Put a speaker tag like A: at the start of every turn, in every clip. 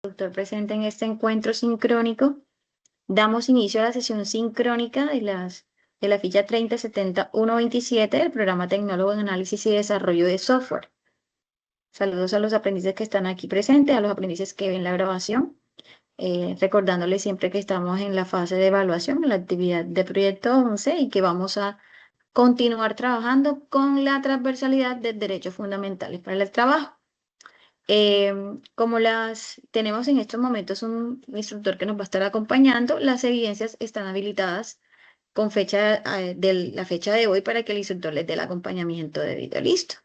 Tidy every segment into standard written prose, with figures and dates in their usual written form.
A: Doctor presente en este encuentro sincrónico. Damos inicio a la sesión sincrónica de la ficha 3070-127 del programa Tecnólogo en Análisis y Desarrollo de Software. Saludos a los aprendices que están aquí presentes, a los aprendices que ven la grabación, recordándoles siempre que estamos en la fase de evaluación, en la actividad de proyecto 11 y que vamos a continuar trabajando con la transversalidad de derechos fundamentales para el trabajo. Como las tenemos en estos momentos un instructor que nos va a estar acompañando, las evidencias están habilitadas con fecha de la fecha de hoy para que el instructor les dé el acompañamiento debido. Listo.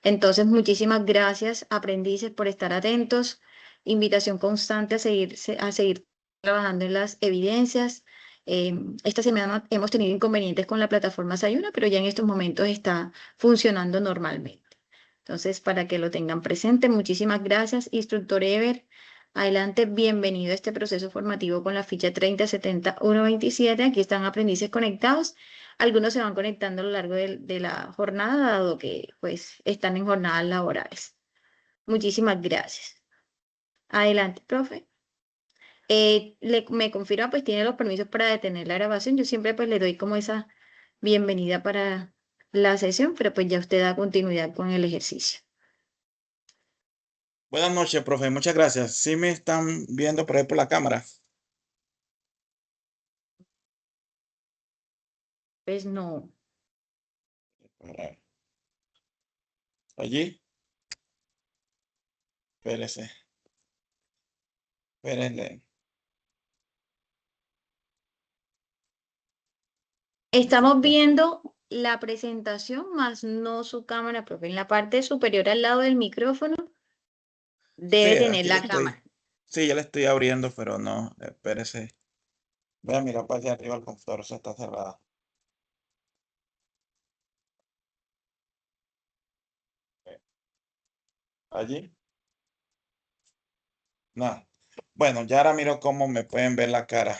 A: Entonces, muchísimas gracias, aprendices, por estar atentos. Invitación constante a seguir trabajando en las evidencias. Esta semana hemos tenido inconvenientes con la plataforma Sayuna, pero ya en estos momentos está funcionando normalmente. Entonces, para que lo tengan presente, muchísimas gracias, instructor Ever. Adelante, bienvenido a este proceso formativo con la ficha 3070-127. Aquí están aprendices conectados. Algunos se van conectando a lo largo de la jornada, dado que pues están en jornadas laborales. Muchísimas gracias. Adelante, profe. Me confirma, pues tiene los permisos para detener la grabación. Yo siempre pues le doy como esa bienvenida para la sesión, pero pues ya usted da continuidad con el ejercicio.
B: Buenas noches, profe. Muchas gracias. ¿Sí me están viendo por ahí por la cámara?
A: Pues no.
B: Allí. Espérese. Espérenle.
A: Estamos viendo la presentación, más no su cámara, profe. En la parte superior al lado del micrófono
B: Sí,
A: debe tener
B: aquí le
A: la
B: estoy.
A: cámara.
B: Sí, ya le estoy abriendo, pero no. Espérese. Voy a mirar para allá arriba el computador, se está cerrada. Allí. No. Bueno, ya ahora miro cómo me pueden ver la cara.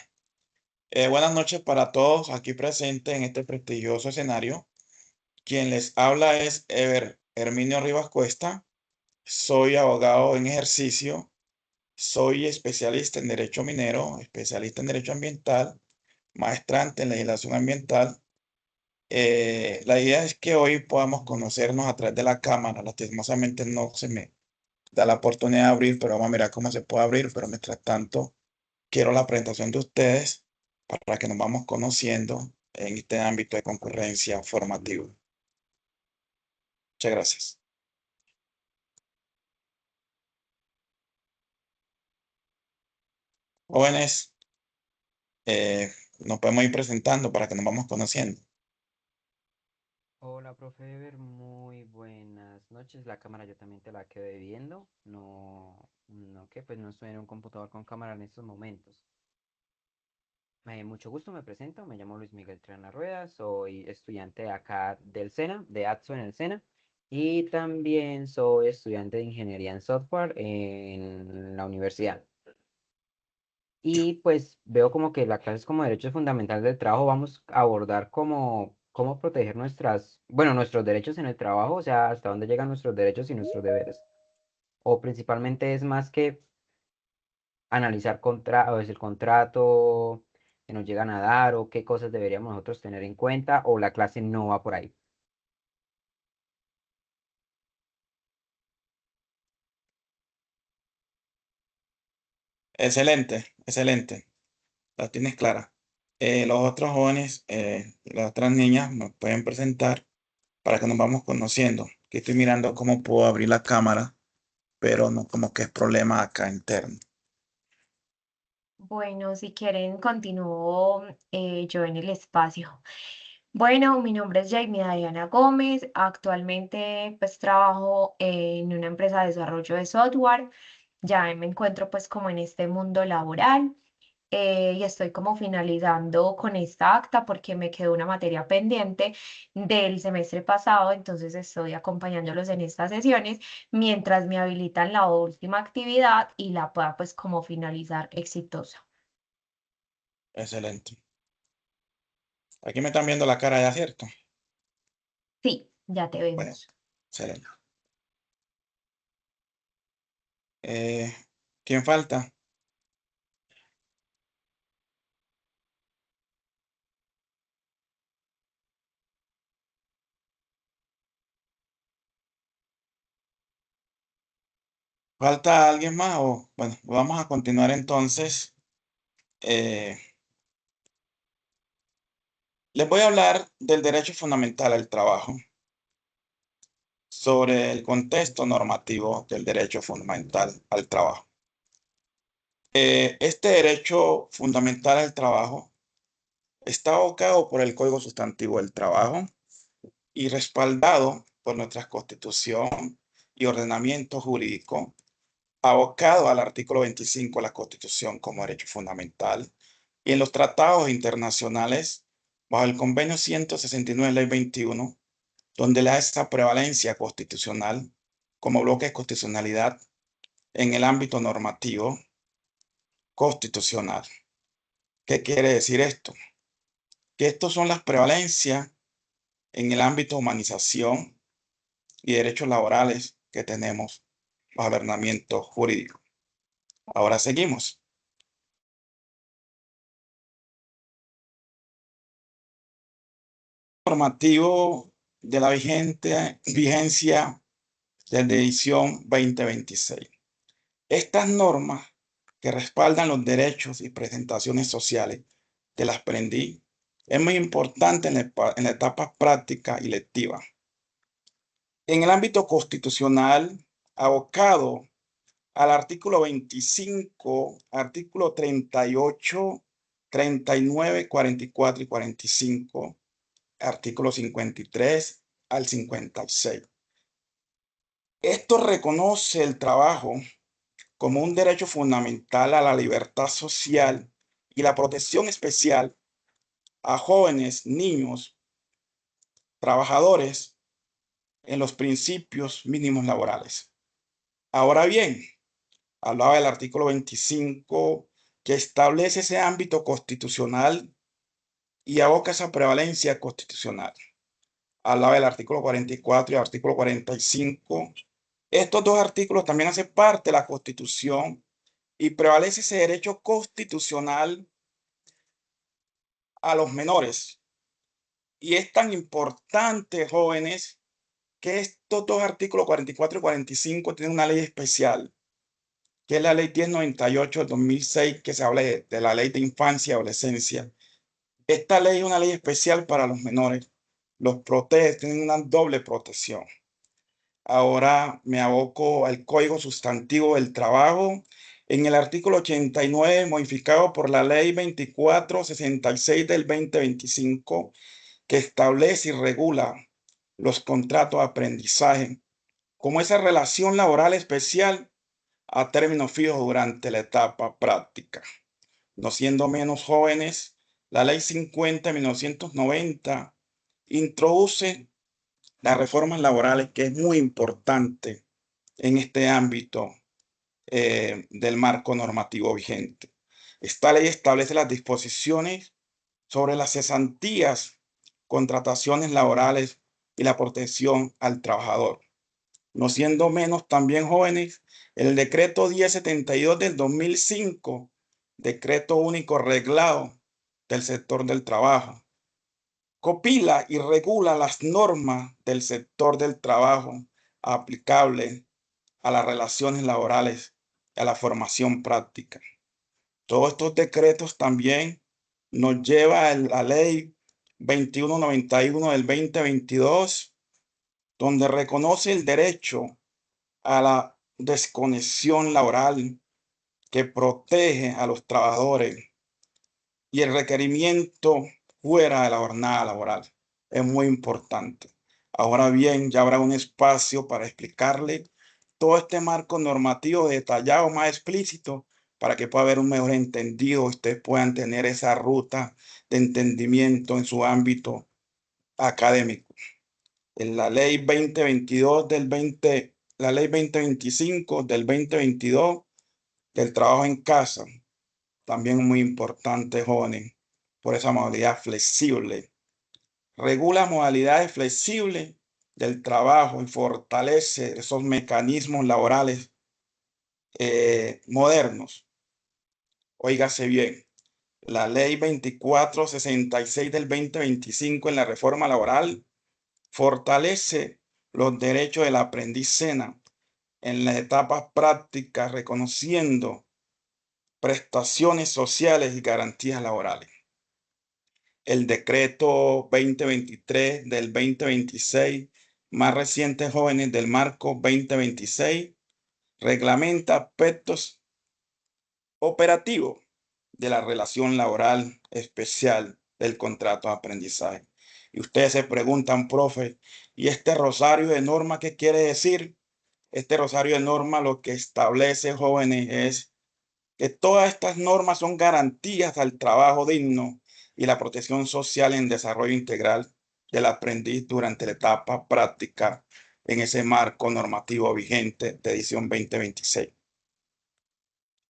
B: Buenas noches para todos aquí presentes en este prestigioso escenario. Quien les habla es Ever Herminio Rivas Cuesta. Soy abogado en ejercicio. Soy especialista en derecho minero, especialista en derecho ambiental, maestrante en legislación ambiental. La idea es que hoy podamos conocernos a través de la cámara. Lastimosamente no se me da la oportunidad de abrir, pero vamos a mirar cómo se puede abrir. Pero mientras tanto, quiero la presentación de ustedes para que nos vamos conociendo en este ámbito de concurrencia formativa. Muchas gracias. Jóvenes, nos podemos ir presentando para que nos vamos conociendo.
C: Hola, profe Ever, muy buenas noches. La cámara yo también te la quedé viendo. Pues no estoy en un computador con cámara en estos momentos. Mucho gusto, me presento. Me llamo Luis Miguel Triana Rueda. Soy estudiante acá del SENA, de ATSO en el SENA. Y también soy estudiante de ingeniería en software en la universidad. Y pues veo como que la clase es como derechos fundamentales del trabajo. Vamos a abordar cómo proteger nuestros derechos en el trabajo, o sea, hasta dónde llegan nuestros derechos y nuestros deberes. O principalmente es más que analizar o es el contrato que nos llegan a dar o qué cosas deberíamos nosotros tener en cuenta o la clase no va por ahí.
B: Excelente, excelente. La tienes clara. Los otros jóvenes, las otras niñas nos pueden presentar para que nos vamos conociendo. Aquí estoy mirando cómo puedo abrir la cámara, pero no como que es problema acá interno.
A: Bueno, si quieren, continúo yo en el espacio. Bueno, mi nombre es Jaime Diana Gómez. Actualmente, pues trabajo en una empresa de desarrollo de software. Ya me encuentro pues como en este mundo laboral. Y estoy como finalizando con esta acta porque me quedó una materia pendiente del semestre pasado, entonces estoy acompañándolos en estas sesiones mientras me habilitan la última actividad y la pueda pues como finalizar exitosa.
B: Excelente. Aquí me están viendo la cara ya, ¿cierto?
A: Sí, ya te
B: Bueno,
A: vemos.
B: excelente. Eh, ¿Quién falta? ¿Falta alguien más? O, bueno, vamos a continuar entonces. Les voy a hablar del derecho fundamental al trabajo, sobre el contexto normativo del derecho fundamental al trabajo. Este derecho fundamental al trabajo está abocado por el Código Sustantivo del Trabajo y respaldado por nuestra Constitución y ordenamiento jurídico, abocado al artículo 25 de la Constitución como derecho fundamental y en los tratados internacionales bajo el Convenio 169, Ley 21, donde le da esa prevalencia constitucional como bloque de constitucionalidad en el ámbito normativo constitucional. ¿Qué quiere decir esto? Que estos son las prevalencias en el ámbito de humanización y derechos laborales que tenemos bajo el ordenamiento jurídico. Ahora seguimos. Normativo de la vigencia de la edición 2026. Estas normas que respaldan los derechos y presentaciones sociales de las aprendí es muy importante en la etapa práctica y lectiva. En el ámbito constitucional, abocado al artículo 25, artículo 38, 39, 44 y 45, artículo 53 al 56. Esto reconoce el trabajo como un derecho fundamental a la libertad social y la protección especial a jóvenes, niños, trabajadores en los principios mínimos laborales. Ahora bien, hablaba del artículo 25 que establece ese ámbito constitucional y aboca esa prevalencia constitucional. Hablaba del artículo 44 y el artículo 45. Estos dos artículos también hacen parte de la Constitución y prevalece ese derecho constitucional a los menores. Y es tan importante, jóvenes, que estos dos artículos 44 y 45 tienen una ley especial, que es la ley 1098 del 2006, que se habla de la ley de infancia y adolescencia. Esta ley es una ley especial para los menores. Los protege, tienen una doble protección. Ahora me aboco al Código Sustantivo del Trabajo. En el artículo 89, modificado por la ley 2466 del 2025, que establece y regula los contratos de aprendizaje como esa relación laboral especial a términos fijos durante la etapa práctica. No siendo menos jóvenes, la ley 50 de 1990 introduce las reformas laborales, que es muy importante en este ámbito del marco normativo vigente. Esta ley establece las disposiciones sobre las cesantías, contrataciones laborales y la protección al trabajador. No siendo menos también jóvenes, el decreto 1072 del 2005, decreto único reglado del sector del trabajo, copila y regula las normas del sector del trabajo aplicables a las relaciones laborales y a la formación práctica. Todos estos decretos también nos lleva a la ley 2191 del 2022, donde reconoce el derecho a la desconexión laboral, que protege a los trabajadores, y el requerimiento fuera de la jornada laboral. Es muy importante. Ahora bien, ya habrá un espacio para explicarle todo este marco normativo detallado, más explícito, para que pueda haber un mejor entendido, ustedes puedan tener esa ruta de entendimiento en su ámbito académico. En la ley 2022 la ley 2025 del 2022 del trabajo en casa, también muy importante, jóvenes, por esa modalidad flexible. Regula modalidades flexibles del trabajo y fortalece esos mecanismos laborales modernos. Óigase bien, la ley 2466 del 2025 en la reforma laboral fortalece los derechos del aprendiz SENA en las etapas prácticas, reconociendo prestaciones sociales y garantías laborales. El decreto 2023 del 2026, más reciente, jóvenes del marco 2026, reglamenta aspectos operativos de la relación laboral especial del contrato de aprendizaje. Y ustedes se preguntan, profe, ¿y este rosario de normas qué quiere decir? Este rosario de normas lo que establece, jóvenes, es que todas estas normas son garantías al trabajo digno y la protección social en desarrollo integral del aprendiz durante la etapa práctica en ese marco normativo vigente de edición 2026.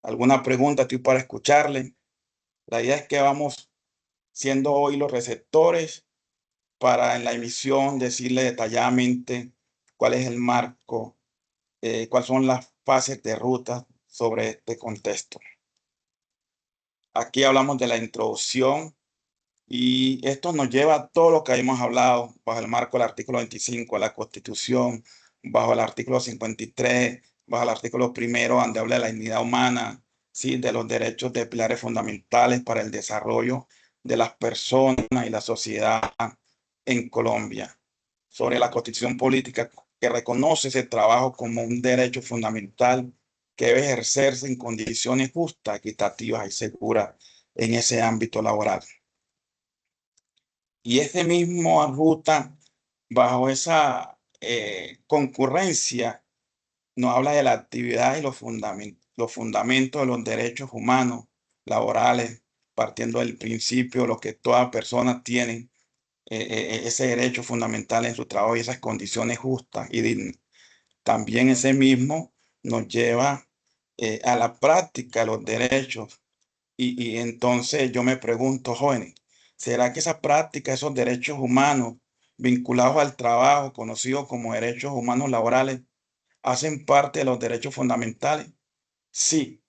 B: ¿Alguna pregunta tú para escucharle? La idea es que vamos siendo hoy los receptores para en la emisión decirle detalladamente cuál es el marco, cuáles son las fases de ruta sobre este contexto. Aquí hablamos de la introducción y esto nos lleva a todo lo que hemos hablado bajo el marco del artículo 25 de la Constitución, bajo el artículo 53, bajo el artículo primero, donde habla de la dignidad humana, ¿sí? De los derechos de pilares fundamentales para el desarrollo de las personas y la sociedad en Colombia, sobre la Constitución política que reconoce ese trabajo como un derecho fundamental que debe ejercerse en condiciones justas, equitativas y seguras en ese ámbito laboral. Y ese mismo ruta, bajo esa concurrencia, nos habla de la actividad y los fundamentos de los derechos humanos laborales, partiendo del principio, lo que todas personas tienen, ese derecho fundamental en su trabajo y esas condiciones justas y dignas. También ese mismo nos lleva a la práctica de los derechos. Y entonces yo me pregunto, jóvenes, ¿será que esa práctica, esos derechos humanos vinculados al trabajo, conocidos como derechos humanos laborales, hacen parte de los derechos fundamentales? Sí,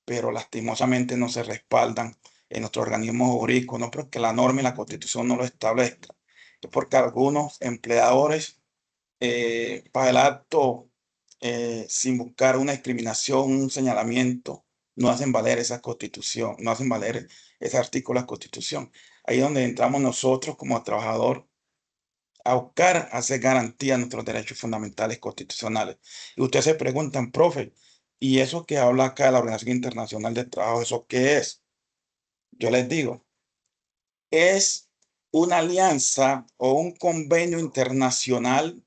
B: pero lastimosamente no se respaldan en nuestro organismo jurídico, no porque la norma y la Constitución no lo establezcan, es porque algunos empleadores para el acto, sin buscar una discriminación, un señalamiento, no hacen valer esa constitución, no hacen valer ese artículo de la constitución. Ahí es donde entramos nosotros como trabajador a buscar hacer garantía de nuestros derechos fundamentales constitucionales. Y ustedes se preguntan, profe, ¿y eso que habla acá de la Organización Internacional del Trabajo, eso qué es? Yo les digo, es una alianza o un convenio internacional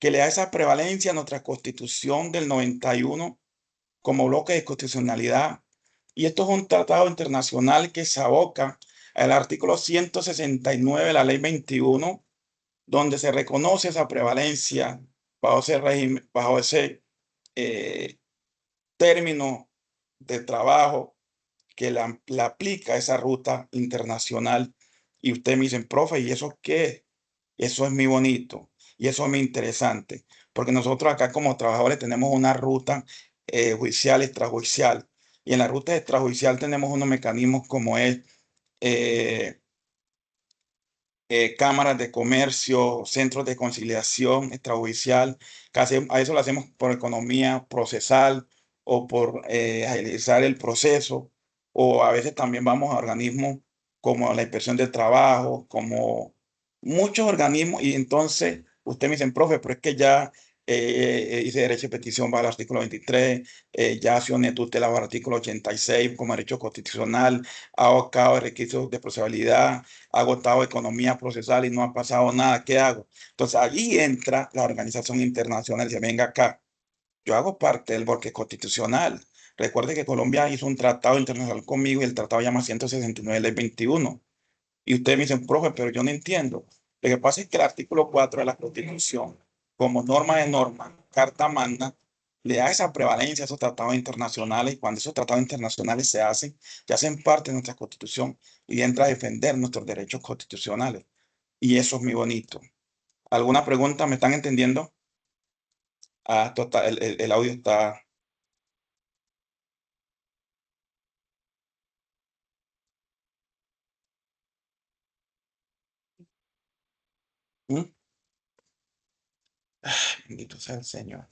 B: que le da esa prevalencia a nuestra Constitución del 91 como bloque de constitucionalidad. Y esto es un tratado internacional que se aboca al artículo 169 de la Ley 21, donde se reconoce esa prevalencia bajo ese régimen, bajo ese término de trabajo que la aplica esa ruta internacional. Y usted me dicen, profe, ¿y eso qué? Eso es muy bonito y eso es muy interesante, porque nosotros acá como trabajadores tenemos una ruta judicial, extrajudicial, y en la ruta extrajudicial tenemos unos mecanismos como es eh, cámaras de comercio, centros de conciliación extrajudicial, a eso lo hacemos por economía procesal o por agilizar el proceso, o a veces también vamos a organismos como la Inspección del Trabajo, como muchos organismos, y entonces usted me dicen, profe, pero es que ya hice derecho de petición bajo el artículo 23, ya accioné tutela bajo el artículo 86 como derecho constitucional, hago cabo de requisitos de procesabilidad, ha agotado economía procesal y no ha pasado nada, ¿qué hago? Entonces allí entra la organización internacional y dice, venga acá, yo hago parte del bloque constitucional. Recuerde que Colombia hizo un tratado internacional conmigo y el tratado llama 169 del 21. Y ustedes me dicen, profe, pero yo no entiendo. Lo que pasa es que el artículo 4 de la Constitución, como norma de norma, carta magna, le da esa prevalencia a esos tratados internacionales y cuando esos tratados internacionales se hacen, ya hacen parte de nuestra Constitución y entra a defender nuestros derechos constitucionales. Y eso es muy bonito. ¿Alguna pregunta? ¿Me están entendiendo? Ah, total, el audio está ¿Mm? Bendito sea el Señor.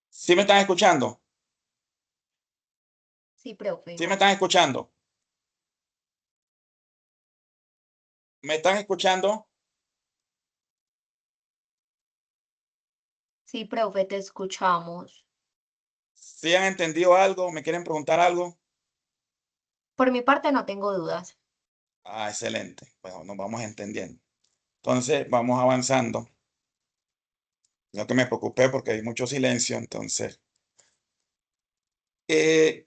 B: ¿Sí me están escuchando?
A: Sí, profe.
B: ¿Sí me están escuchando? ¿Me están escuchando?
A: Sí, profe, te escuchamos.
B: ¿Sí han entendido algo? ¿Me quieren preguntar algo?
A: Por mi parte no tengo dudas.
B: Ah, excelente. Bueno, nos vamos entendiendo. Entonces, vamos avanzando. No que me preocupé porque hay mucho silencio, entonces. eh,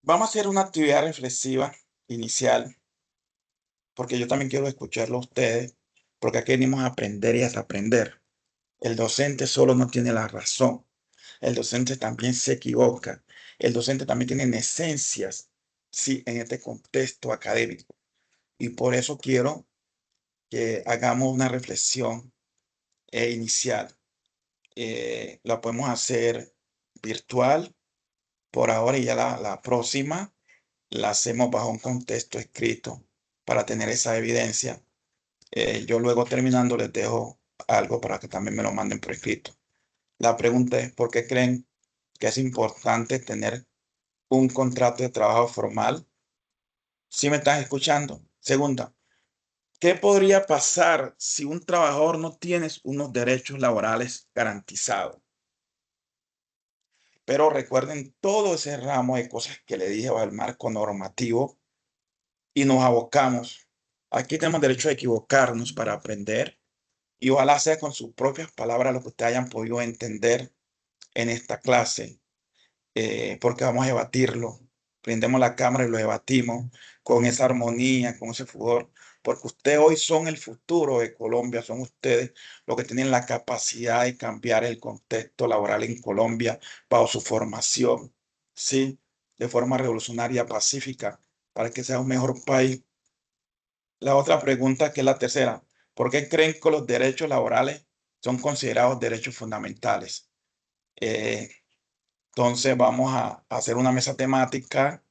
B: Vamos a hacer una actividad reflexiva inicial, porque yo también quiero escucharlo a ustedes, porque aquí venimos a aprender y a desaprender. El docente solo no tiene la razón. El docente también se equivoca. El docente también tiene esencias, sí, en este contexto académico. Y por eso quiero que hagamos una reflexión inicial. La podemos hacer virtual por ahora y ya la próxima la hacemos bajo un contexto escrito para tener esa evidencia. Yo luego terminando les dejo algo para que también me lo manden por escrito. La pregunta es, ¿por qué creen que es importante tener un contrato de trabajo formal? ¿Sí me estás escuchando? Segunda, ¿qué podría pasar si un trabajador no tiene unos derechos laborales garantizados? Pero recuerden todo ese ramo de cosas que le dije bajo el marco normativo y nos abocamos. Aquí tenemos derecho a equivocarnos para aprender y ojalá sea con sus propias palabras lo que ustedes hayan podido entender en esta clase, porque vamos a debatirlo. Prendemos la cámara y lo debatimos con esa armonía, con ese furor, porque ustedes hoy son el futuro de Colombia, son ustedes los que tienen la capacidad de cambiar el contexto laboral en Colombia bajo su formación, ¿sí? De forma revolucionaria, pacífica, para que sea un mejor país. La otra pregunta, que es la tercera, ¿por qué creen que los derechos laborales son considerados derechos fundamentales? Eh, entonces vamos a hacer una mesa temática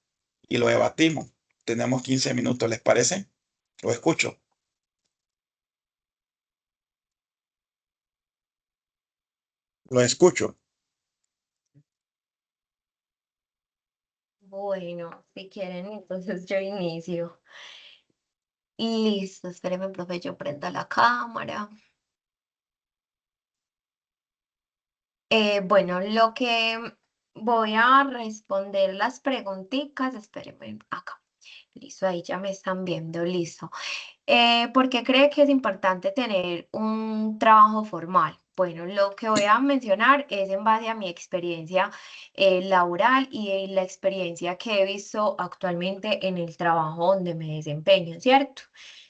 B: y lo debatimos. Tenemos 15 minutos, ¿les parece? Lo escucho. Lo escucho.
A: Bueno, si quieren, entonces yo inicio. Listo, espéreme, profe, yo prenda la cámara. Bueno, lo que voy a responder las preguntitas, espérenme acá. Listo, ahí ya me están viendo, listo. ¿Por qué cree que es importante tener un trabajo formal? Bueno, lo que voy a mencionar es en base a mi experiencia laboral y la experiencia que he visto actualmente en el trabajo donde me desempeño, ¿cierto?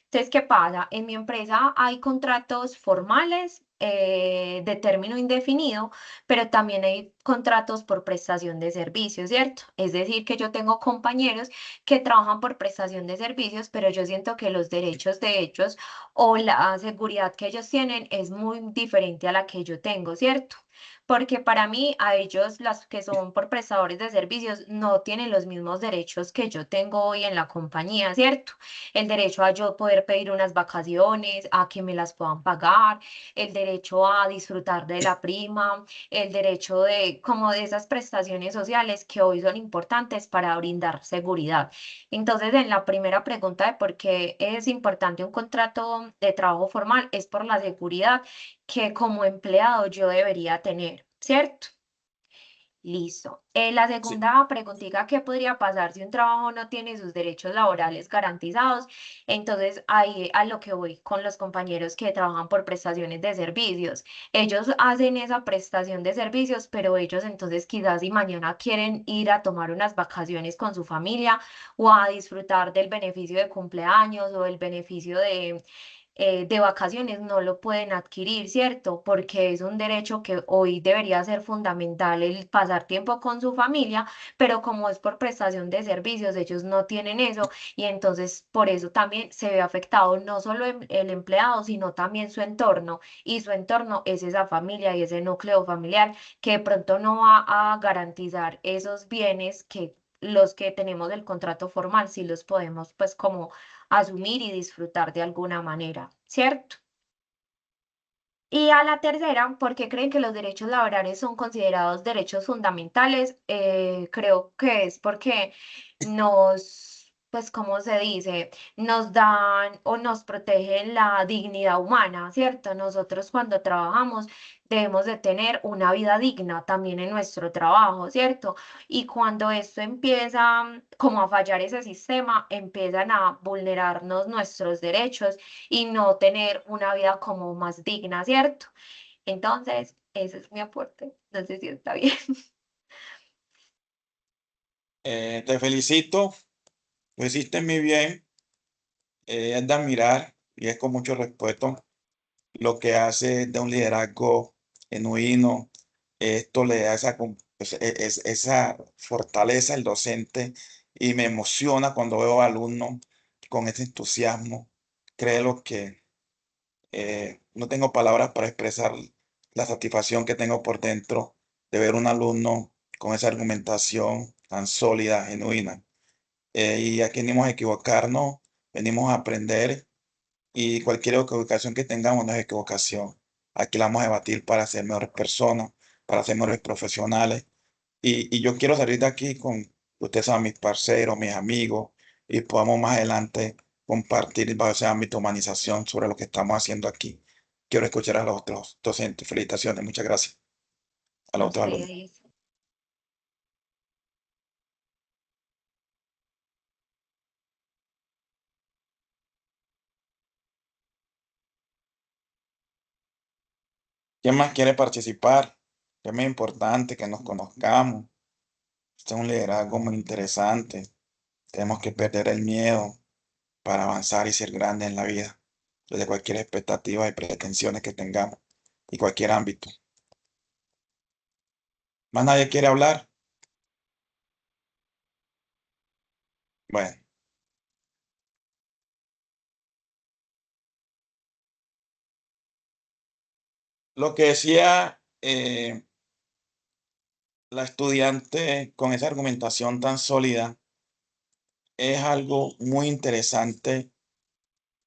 A: Entonces, ¿qué pasa? En mi empresa hay contratos formales de término indefinido, pero también hay contratos por prestación de servicios, ¿cierto? Es decir, que yo tengo compañeros que trabajan por prestación de servicios, pero yo siento que los derechos de ellos o la seguridad que ellos tienen es muy diferente a la que yo tengo, ¿cierto? Porque para mí, a ellos, las que son por prestadores de servicios, no tienen los mismos derechos que yo tengo hoy en la compañía, ¿cierto? El derecho a yo poder pedir unas vacaciones, a que me las puedan pagar, el derecho a disfrutar de la prima, el derecho de, como de esas prestaciones sociales que hoy son importantes para brindar seguridad. Entonces, en la primera pregunta de por qué es importante un contrato de trabajo formal, es por la seguridad que como empleado yo debería tener, ¿cierto? Listo. La
B: Sí,
A: segunda preguntita, ¿qué podría pasar si un trabajo no tiene sus derechos laborales garantizados? Entonces, ahí a lo que voy con los compañeros que trabajan por prestaciones de servicios. Ellos hacen esa prestación de servicios, pero ellos entonces quizás si mañana quieren ir a tomar unas vacaciones con su familia o a disfrutar del beneficio de cumpleaños o el beneficio
D: de vacaciones no lo pueden adquirir, ¿cierto? Porque es un derecho que hoy debería ser fundamental el pasar tiempo con su familia, pero como es por prestación de servicios, ellos no tienen eso y entonces por eso también se ve afectado no solo el empleado, sino también su entorno y su entorno es esa familia y ese núcleo familiar que de pronto no va a garantizar esos bienes que los que tenemos el contrato formal sí los podemos pues como asumir y disfrutar de alguna manera, ¿cierto? Y a la tercera, ¿por qué creen que los derechos laborales son considerados derechos fundamentales? Creo que es porque pues, ¿cómo se dice? Nos dan o nos protegen la dignidad humana, ¿cierto? Nosotros cuando trabajamos debemos de tener una vida digna también en nuestro trabajo, ¿cierto? Y cuando esto empieza como a fallar ese sistema, empiezan a vulnerarnos nuestros derechos y no tener una vida como más digna, ¿cierto? Entonces, ese es mi aporte. No sé si está bien.
B: Te felicito, lo hiciste muy bien, es de admirar y es con mucho respeto lo que hace de un liderazgo genuino. Esto le da esa fortaleza al docente y me emociona cuando veo alumnos con ese entusiasmo. Creo que no tengo palabras para expresar la satisfacción que tengo por dentro de ver un alumno con esa argumentación tan sólida, genuina. Y aquí venimos a equivocarnos, venimos a aprender y cualquier equivocación que tengamos no es equivocación. Aquí la vamos a debatir para ser mejores personas, para ser mejores profesionales. Y yo quiero salir de aquí con ustedes, son mis parceros, mis amigos, y podamos más adelante compartir bajo ese ámbito de humanización sobre lo que estamos haciendo aquí. Quiero escuchar a los otros docentes. Felicitaciones, muchas gracias a los
D: No
B: otros
D: sé,
B: alumnos.
D: ahí
B: ¿Quién más quiere participar? Es muy importante que nos conozcamos. Este es un liderazgo muy interesante. Tenemos que perder el miedo para avanzar y ser grandes en la vida, desde cualquier expectativa y pretensiones que tengamos y cualquier ámbito. ¿Más nadie quiere hablar? Bueno, lo que decía la estudiante con esa argumentación tan sólida es algo muy interesante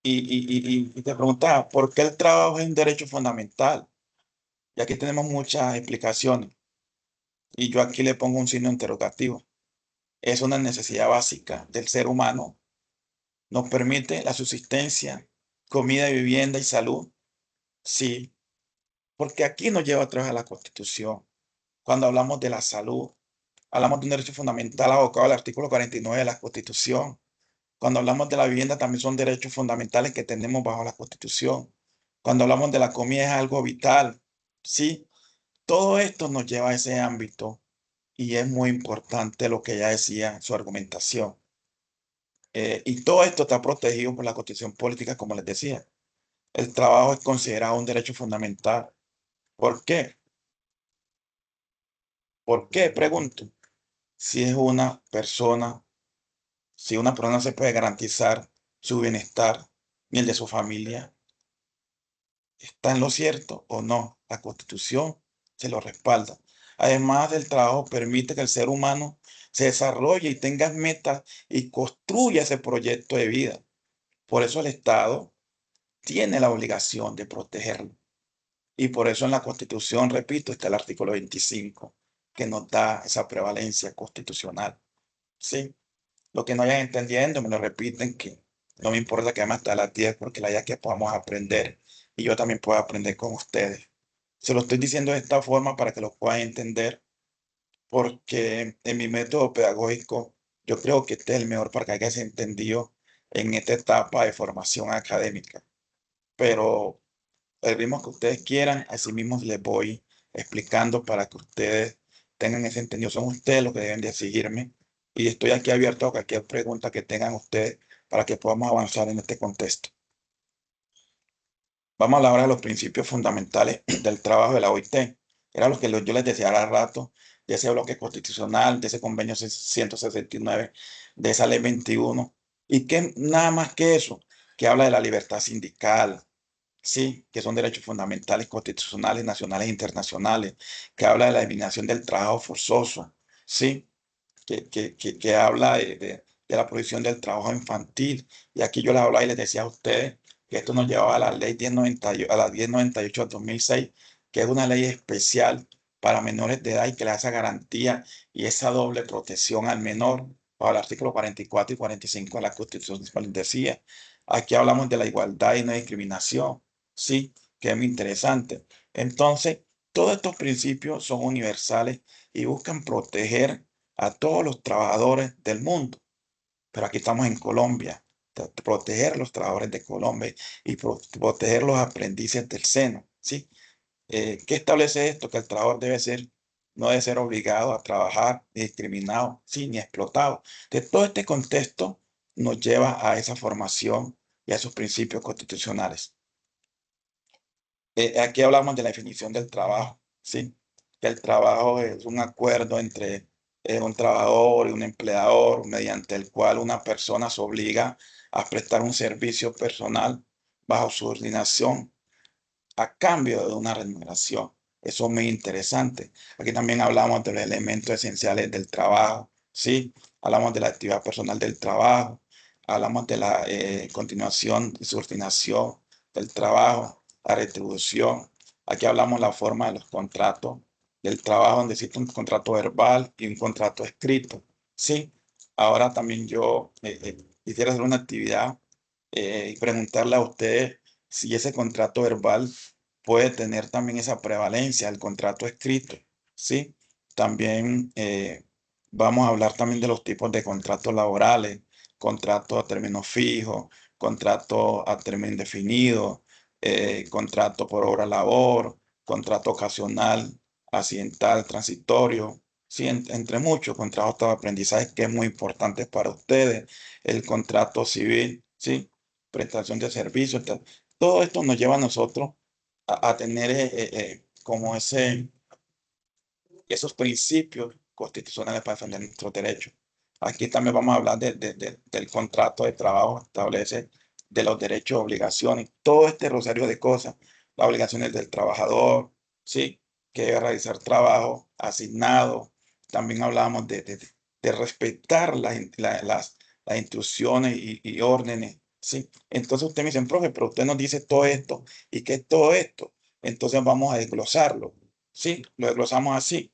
B: y te preguntaba, ¿por qué el trabajo es un derecho fundamental? Y aquí tenemos muchas explicaciones y yo aquí le pongo un signo interrogativo. Es una necesidad básica del ser humano. Nos permite la subsistencia, comida, vivienda y salud. Sí, porque aquí nos lleva a través de la Constitución. Cuando hablamos de la salud, hablamos de un derecho fundamental abocado al artículo 49 de la Constitución. Cuando hablamos de la vivienda, también son derechos fundamentales que tenemos bajo la Constitución. Cuando hablamos de la comida, es algo vital. Sí, todo esto nos lleva a ese ámbito y es muy importante lo que ella decía en su argumentación. Y todo esto está protegido por la Constitución política, como les decía. El trabajo es considerado un derecho fundamental. ¿Por qué? ¿Por qué? Pregunto. Si es si una persona se puede garantizar su bienestar y el de su familia, ¿está en lo cierto o no? La Constitución se lo respalda. Además, el trabajo permite que el ser humano se desarrolle y tenga metas y construya ese proyecto de vida. Por eso el Estado tiene la obligación de protegerlo. Y por eso en la Constitución, repito, está el artículo 25, que nos da esa prevalencia constitucional. Sí, lo que no vayan entendiendo, me lo repiten, que no me importa que además hasta las 10, porque la idea es que podamos aprender y yo también puedo aprender con ustedes. Se lo estoy diciendo de esta forma para que lo puedan entender, porque en mi método pedagógico yo creo que este es el mejor para que haya entendido en esta etapa de formación académica. Pero el ritmo que ustedes quieran, así mismo les voy explicando para que ustedes tengan ese entendido. Son ustedes los que deben de seguirme y estoy aquí abierto a cualquier pregunta que tengan ustedes para que podamos avanzar en este contexto. Vamos a hablar ahora de los principios fundamentales del trabajo de la OIT. Era lo que yo les decía hace rato, de ese bloque constitucional, de ese convenio 169, de esa ley 21, y que nada más que eso, que habla de la libertad sindical, sí, que son derechos fundamentales, constitucionales, nacionales e internacionales, que habla de la eliminación del trabajo forzoso, sí, que habla de la prohibición del trabajo infantil. Y aquí yo les hablaba y les decía a ustedes que esto nos llevaba a la ley 1098, a la 1098 de 2006, que es una ley especial para menores de edad y que le da esa garantía y esa doble protección al menor, bajo el artículo 44 y 45 de la Constitución decía. Aquí hablamos de la igualdad y no discriminación, sí, que es muy interesante. Entonces, todos estos principios son universales y buscan proteger a todos los trabajadores del mundo. Pero aquí estamos en Colombia, proteger a los trabajadores de Colombia y proteger los aprendices del seno, ¿sí? ¿Qué establece esto? Que el trabajador no debe ser obligado a trabajar, ni discriminado, sí, ni explotado. De todo este contexto nos lleva a esa formación y a esos principios constitucionales. Aquí hablamos de la definición del trabajo, ¿sí? Que el trabajo es un acuerdo entre un trabajador y un empleador mediante el cual una persona se obliga a prestar un servicio personal bajo subordinación a cambio de una remuneración. Eso es muy interesante. Aquí también hablamos de los elementos esenciales del trabajo, ¿sí? Hablamos de la actividad personal del trabajo, hablamos de la continuación y subordinación del trabajo, la retribución. Aquí hablamos la forma de los contratos del trabajo, donde existe un contrato verbal y un contrato escrito, ¿sí? Ahora también yo quisiera hacer una actividad y preguntarle a ustedes si ese contrato verbal puede tener también esa prevalencia del contrato escrito, ¿sí? También vamos a hablar también de los tipos de contratos laborales, contrato a término fijo, contrato a término indefinido, contrato por hora labor, contrato ocasional, accidental, transitorio, sí, entre muchos contratos de aprendizaje que es muy importante para ustedes, el contrato civil, sí, prestación de servicios, todo esto nos lleva a nosotros a tener como esos principios constitucionales para defender nuestros derechos. Aquí también vamos a hablar del contrato de trabajo, establece de los derechos y obligaciones, todo este rosario de cosas, las obligaciones del trabajador, ¿sí? Que debe realizar trabajo asignado. También hablamos de respetar las instrucciones y órdenes, ¿sí? Entonces usted me dice, profe, pero usted nos dice todo esto, ¿y qué es todo esto? Entonces vamos a desglosarlo, ¿sí? Lo desglosamos así.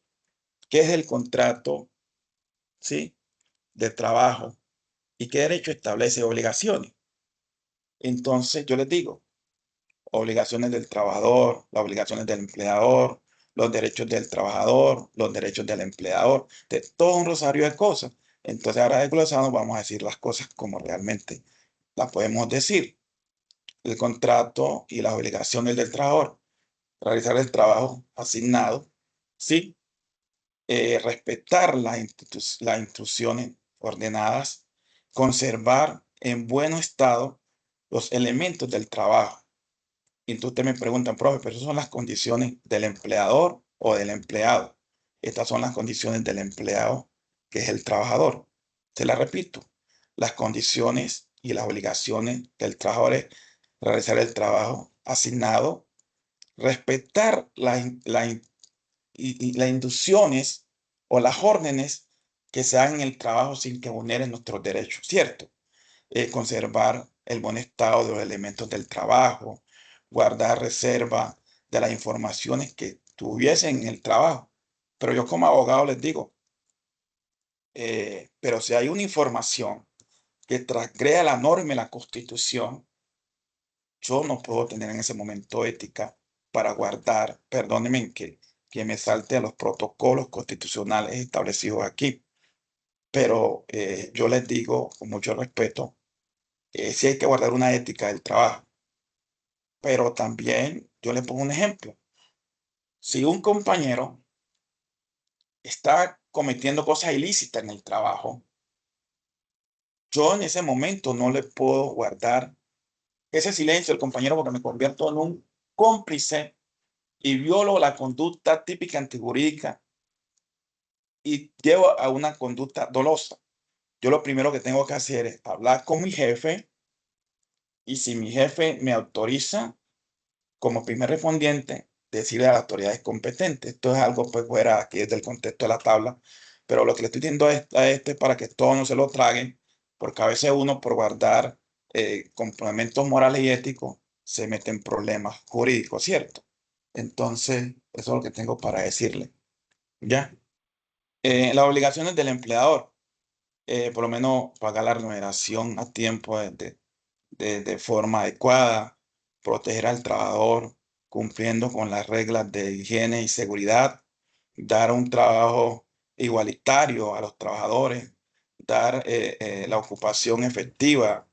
B: ¿Qué es el contrato, sí, de trabajo y qué derecho establece obligaciones? Entonces yo les digo, obligaciones del trabajador, las obligaciones del empleador, los derechos del trabajador, los derechos del empleador, de todo un rosario de cosas. Entonces ahora desglosamos vamos a decir las cosas como realmente las podemos decir. El contrato y las obligaciones del trabajador, realizar el trabajo asignado, ¿sí? Respetar las instrucciones ordenadas, conservar en buen estado los elementos del trabajo. Y entonces ustedes me preguntan, profe, pero esas son las condiciones del empleador o del empleado. Estas son las condiciones del empleado, que es el trabajador. Se las repito, las condiciones y las obligaciones del trabajador es realizar el trabajo asignado, respetar y las inducciones o las órdenes que se hagan en el trabajo sin que vulneren nuestros derechos, ¿cierto? Conservar el buen estado de los elementos del trabajo, guardar reserva de las informaciones que tuviesen en el trabajo. Pero yo como abogado les digo, pero si hay una información que transgreda la norma y la constitución, yo no puedo tener en ese momento ética para guardar, perdónenme que me salte a los protocolos constitucionales establecidos aquí, pero yo les digo con mucho respeto, sí hay que guardar una ética del trabajo, pero también yo les pongo un ejemplo. Si un compañero está cometiendo cosas ilícitas en el trabajo, yo en ese momento no le puedo guardar ese silencio del compañero porque me convierto en un cómplice y violo la conducta típica antijurídica y llevo a una conducta dolosa. Yo lo primero que tengo que hacer es hablar con mi jefe y si mi jefe me autoriza, como primer respondiente, decirle a las autoridades competentes. Esto es algo pues fuera aquí del contexto de la tabla, pero lo que le estoy diciendo a este es para que todos no se lo traguen, porque a veces uno por guardar complementos morales y éticos se mete en problemas jurídicos, ¿cierto? Entonces, eso es lo que tengo para decirle. ¿Ya? Las obligaciones del empleador, por lo menos pagar la remuneración a tiempo de forma adecuada, proteger al trabajador cumpliendo con las reglas de higiene y seguridad, dar un trabajo igualitario a los trabajadores, dar la ocupación efectiva,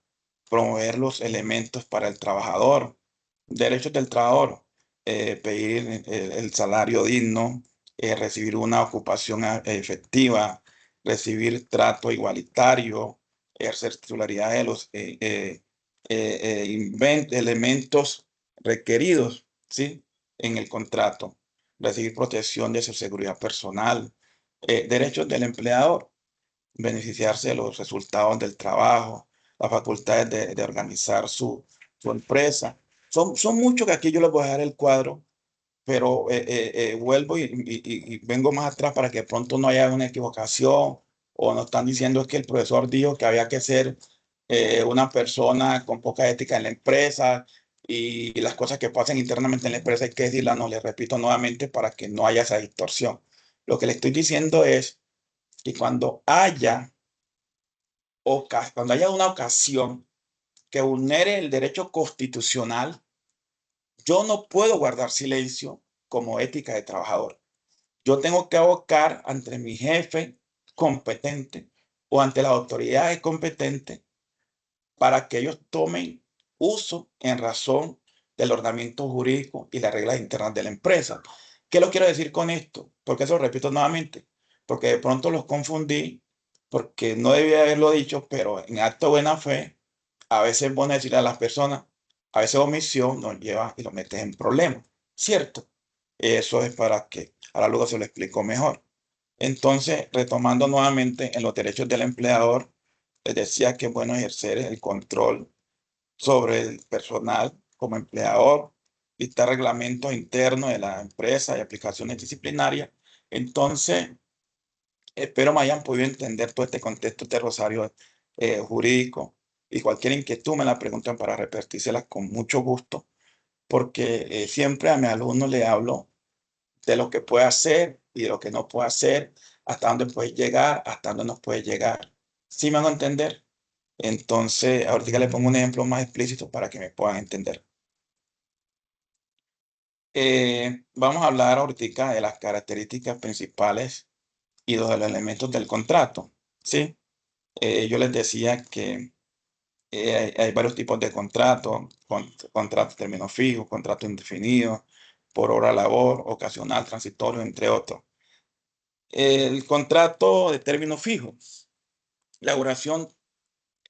B: promover los elementos para el trabajador, derechos del trabajador, pedir el salario digno, recibir una ocupación efectiva, recibir trato igualitario, ejercer titularidad de los elementos requeridos, ¿sí? En el contrato, recibir protección de su seguridad personal, derechos del empleador, beneficiarse de los resultados del trabajo, las facultades de organizar su empresa. Son muchos que aquí yo les voy a dejar el cuadro, pero vuelvo y vengo más atrás para que pronto no haya una equivocación o nos están diciendo que el profesor dijo que había que ser una persona con poca ética en la empresa y las cosas que pasan internamente en la empresa hay que decirlas, no, le repito nuevamente para que no haya esa distorsión. Lo que le estoy diciendo es que cuando haya una ocasión que vulnere el derecho constitucional, yo no puedo guardar silencio como ética de trabajador. Yo tengo que abocar ante mi jefe competente o ante las autoridades competentes para que ellos tomen uso en razón del ordenamiento jurídico y las reglas internas de la empresa. ¿Qué lo quiero decir con esto? Porque eso lo repito nuevamente, porque de pronto los confundí, porque no debía haberlo dicho, pero en acto de buena fe, a veces es bueno decirle a las personas, a veces omisión nos lleva y lo metes en problemas, ¿cierto? Eso es para que ahora luego se lo explico mejor. Entonces, retomando nuevamente en los derechos del empleador, les decía que es bueno ejercer el control sobre el personal como empleador, dictar reglamentos internos de la empresa y aplicaciones disciplinarias. Entonces, espero me hayan podido entender todo este contexto de Rosario jurídico y cualquier inquietud me la preguntan para repartírselas con mucho gusto, porque siempre a mis alumnos le hablo de lo que puede hacer y de lo que no puede hacer, hasta dónde puede llegar, hasta dónde no puede llegar. ¿Sí me van a entender? Entonces, ahorita le pongo un ejemplo más explícito para que me puedan entender. Vamos a hablar ahorita de las características principales y de los elementos del contrato. ¿Sí? Yo les decía que hay varios tipos de contratos, contrato término fijo, contrato indefinido, por hora labor, ocasional, transitorio, entre otros. El contrato de término fijo, la duración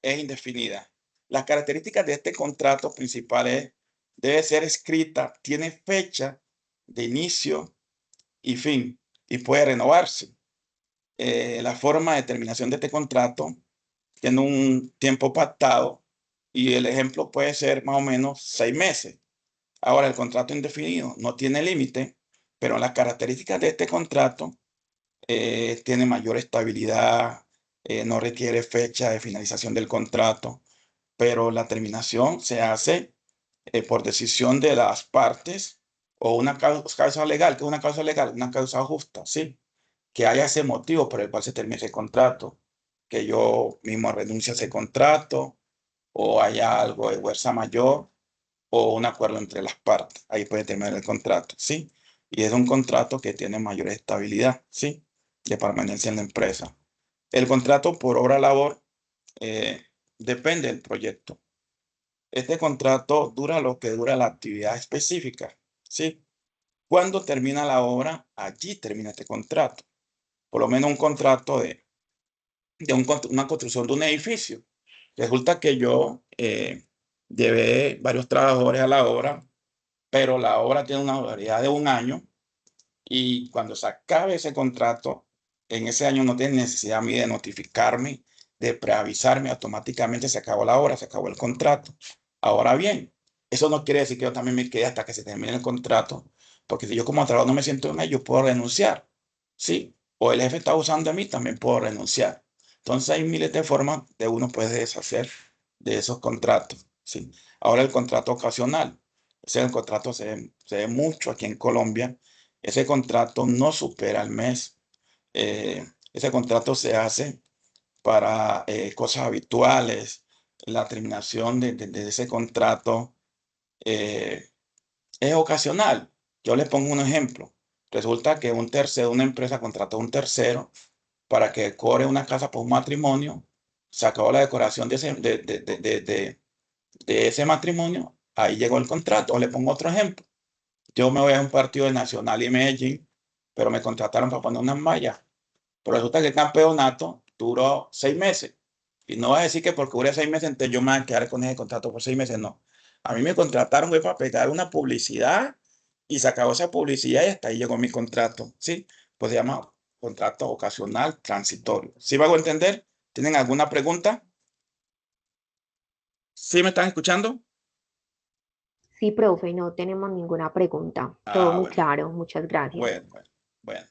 B: es indefinida. Las características de este contrato principal es, debe ser escrita, tiene fecha de inicio y fin y puede renovarse. La forma de terminación de este contrato tiene un tiempo pactado y el ejemplo puede ser más o menos 6 meses. Ahora, el contrato indefinido no tiene límite, pero las características de este contrato tiene mayor estabilidad, no requiere fecha de finalización del contrato, pero la terminación se hace por decisión de las partes o una causa legal, que es una causa legal, una causa justa, ¿sí? Que haya ese motivo por el cual se termine ese contrato, que yo mismo renuncie a ese contrato o haya algo de fuerza mayor o un acuerdo entre las partes. Ahí puede terminar el contrato, ¿sí? Y es un contrato que tiene mayor estabilidad, ¿sí? De permanencia en la empresa. El contrato por obra labor eh, depende del proyecto. Este contrato dura lo que dura la actividad específica, ¿sí? Cuando termina la obra, allí termina este contrato. Por lo menos un contrato de una construcción de un edificio. Resulta que yo llevé varios trabajadores a la obra, pero la obra tiene una durabilidad de 1 año y cuando se acabe ese contrato, en ese año no tiene necesidad a mí de notificarme, de preavisarme, automáticamente se acabó la obra, se acabó el contrato. Ahora bien, eso no quiere decir que yo también me quede hasta que se termine el contrato, porque si yo como trabajador no me siento bien, yo puedo renunciar, ¿sí? O el jefe está abusando de mí, también puedo renunciar. Entonces hay miles de formas de uno puede deshacer de esos contratos, ¿sí? Ahora el contrato ocasional. Ese contrato se ve mucho aquí en Colombia. Ese contrato no supera el mes. Ese contrato se hace para cosas habituales. La terminación de ese contrato eh, es ocasional. Yo les pongo un ejemplo. Resulta que un tercero, una empresa contrató a un tercero para que decore una casa por un matrimonio. Se acabó la decoración de ese matrimonio. Ahí llegó el contrato. O le pongo otro ejemplo. Yo me voy a un partido de Nacional y Medellín, pero me contrataron para poner unas mallas. Pero resulta que el campeonato duró 6 meses. Y no va a decir que porque dure 6 meses, entonces yo me voy a quedar con ese contrato por 6 meses. No. A mí me contrataron fue para pegar una publicidad y se acabó esa publicidad y hasta ahí llegó mi contrato. ¿Sí? Pues se llama contrato ocasional transitorio. ¿Sí me hago entender? ¿Tienen alguna pregunta? ¿Sí me están escuchando?
D: Sí, profe, no tenemos ninguna pregunta. Todo
B: Ah,
D: muy
B: bueno,
D: claro. Muchas gracias.
B: bueno, bueno, bueno.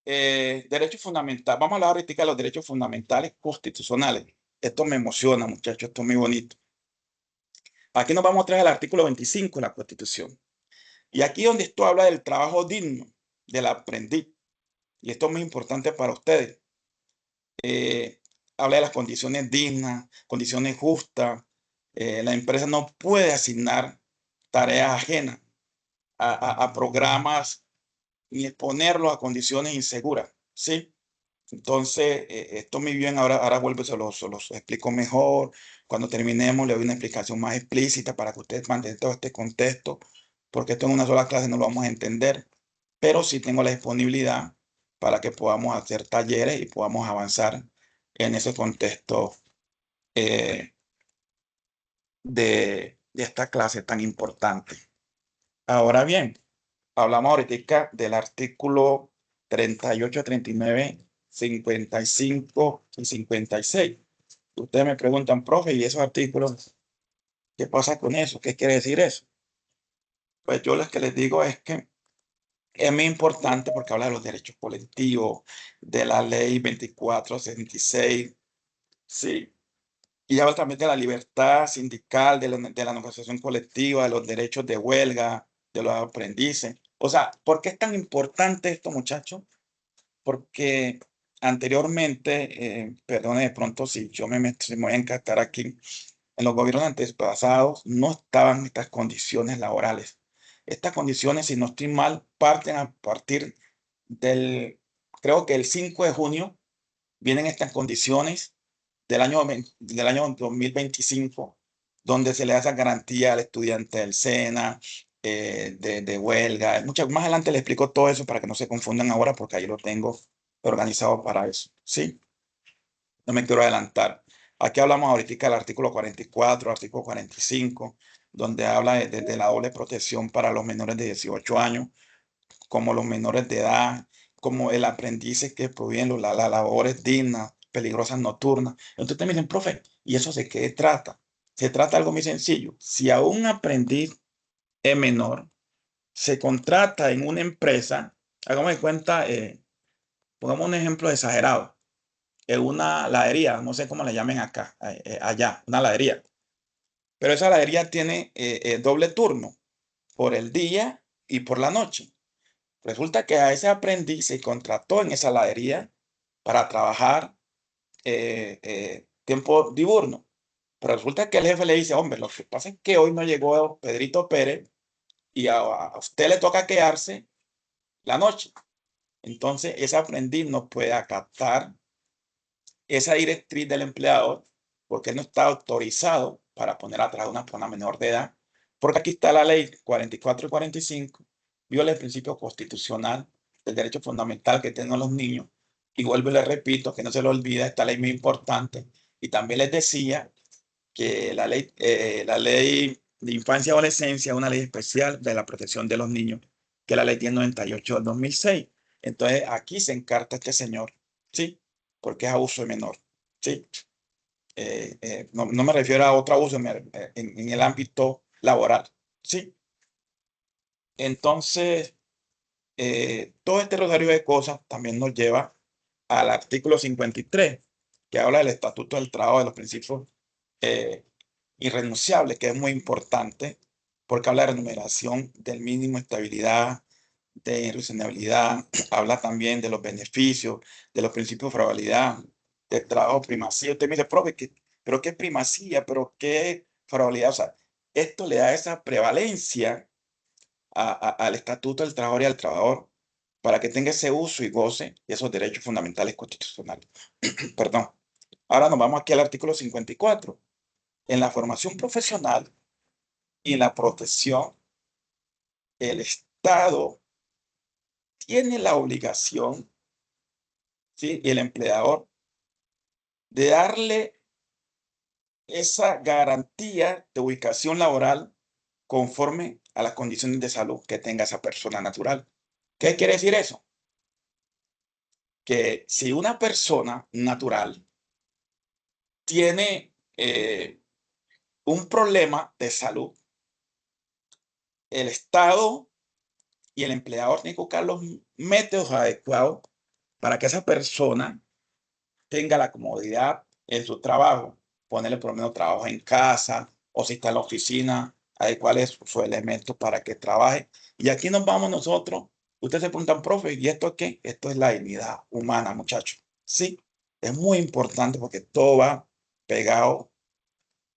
B: Derecho fundamental. Vamos a hablar ahorita de los derechos fundamentales constitucionales. Esto me emociona, muchachos, esto es muy bonito. Aquí nos vamos a traer el artículo 25 de la Constitución. Y aquí donde esto habla del trabajo digno del aprendiz. Y esto es muy importante para ustedes. Eh, Habla de las condiciones dignas, condiciones justas. La empresa no puede asignar tareas ajenas a programas ni exponerlos a condiciones inseguras. ¿Sí? Entonces, esto muy bien, ahora vuelvo y se los explico mejor. Cuando terminemos, le doy una explicación más explícita para que ustedes mantengan todo este contexto, porque esto en una sola clase no lo vamos a entender, pero sí tengo la disponibilidad para que podamos hacer talleres y podamos avanzar en ese contexto eh, de esta clase tan importante. Ahora bien, hablamos ahorita del artículo 38, 39, 55 y 56. Ustedes me preguntan, profe, ¿y esos artículos qué pasa con eso? ¿Qué quiere decir eso? Pues yo lo que les digo es que es muy importante porque habla de los derechos colectivos, de la ley 2466, sí, y habla también de la libertad sindical, de la negociación colectiva, de los derechos de huelga, de los aprendices. O sea, ¿por qué es tan importante esto, muchachos? Porque anteriormente, perdone de pronto si yo si me voy a encartar aquí, en los gobiernos antepasados no estaban estas condiciones laborales. Estas condiciones, si no estoy mal, parten a partir del, creo que el 5 de junio, vienen estas condiciones del año 2025, donde se le da esa garantía al estudiante del SENA, de huelga. Más adelante le explico todo eso para que no se confundan ahora, porque ahí lo tengo organizado para eso. ¿Sí? No me quiero adelantar. Aquí hablamos ahorita del artículo 44, artículo 45, donde habla de la doble protección para los menores de 18 años, como los menores de edad, como el aprendiz que proviene las labores dignas, peligrosas nocturnas. Entonces me dicen, profe, ¿y eso de qué trata? Se trata de algo muy sencillo. Si a un aprendiz es menor, se contrata en una empresa, hagamos de cuenta, pongamos un ejemplo exagerado, en una ladería, no sé cómo le llamen acá, allá, una ladería. Pero esa ladería tiene doble turno, por el día y por la noche. Resulta que a ese aprendiz se contrató en esa heladería para trabajar tiempo diurno. Pero resulta que el jefe le dice, hombre, lo que pasa es que hoy no llegó Pedrito Pérez y a usted le toca quedarse la noche. Entonces, ese aprendiz no puede acatar esa directriz del empleador porque él no está autorizado para poner a trabajar una persona menor de edad. Porque aquí está la ley 44 y 45, viola el principio constitucional del derecho fundamental que tienen los niños. Y vuelvo y les repito, que no se lo olvida, esta ley muy importante. Y también les decía que la ley de infancia y adolescencia es una ley especial de la protección de los niños, que es la ley 1098 del 2006. Entonces, aquí se encarta este señor, ¿sí? Porque es abuso de menor, ¿sí? No me refiero a otro abuso en el ámbito laboral, ¿sí? Entonces, todo este rosario de cosas también nos lleva al artículo 53, que habla del Estatuto del Trabajo, de los principios eh, irrenunciables, que es muy importante, porque habla de remuneración, del mínimo, estabilidad, de irrenunciabilidad, habla también de los beneficios, de los principios de favorabilidad, del trabajo, primacía. Usted me dice, profe, ¿pero qué primacía? ¿Pero qué favorabilidad? O sea, esto le da esa prevalencia al Estatuto del Trabajador y al Trabajador para que tenga ese uso y goce de esos derechos fundamentales constitucionales. Perdón. Ahora nos vamos aquí al artículo 54. En la formación profesional y en la protección, el Estado tiene la obligación, ¿sí? Y el empleador de darle esa garantía de ubicación laboral conforme a las condiciones de salud que tenga esa persona natural. ¿Qué quiere decir eso? Que si una persona natural tiene un problema de salud, el Estado y el empleador tienen que buscar los métodos adecuados para que esa persona tenga la comodidad en su trabajo, ponerle por lo menos trabajo en casa o si está en la oficina, adecuarle sus elementos para que trabaje. Y aquí nos vamos nosotros. Ustedes se preguntan, profe, ¿y esto qué? Esto es la dignidad humana, muchachos. Sí, es muy importante porque todo va pegado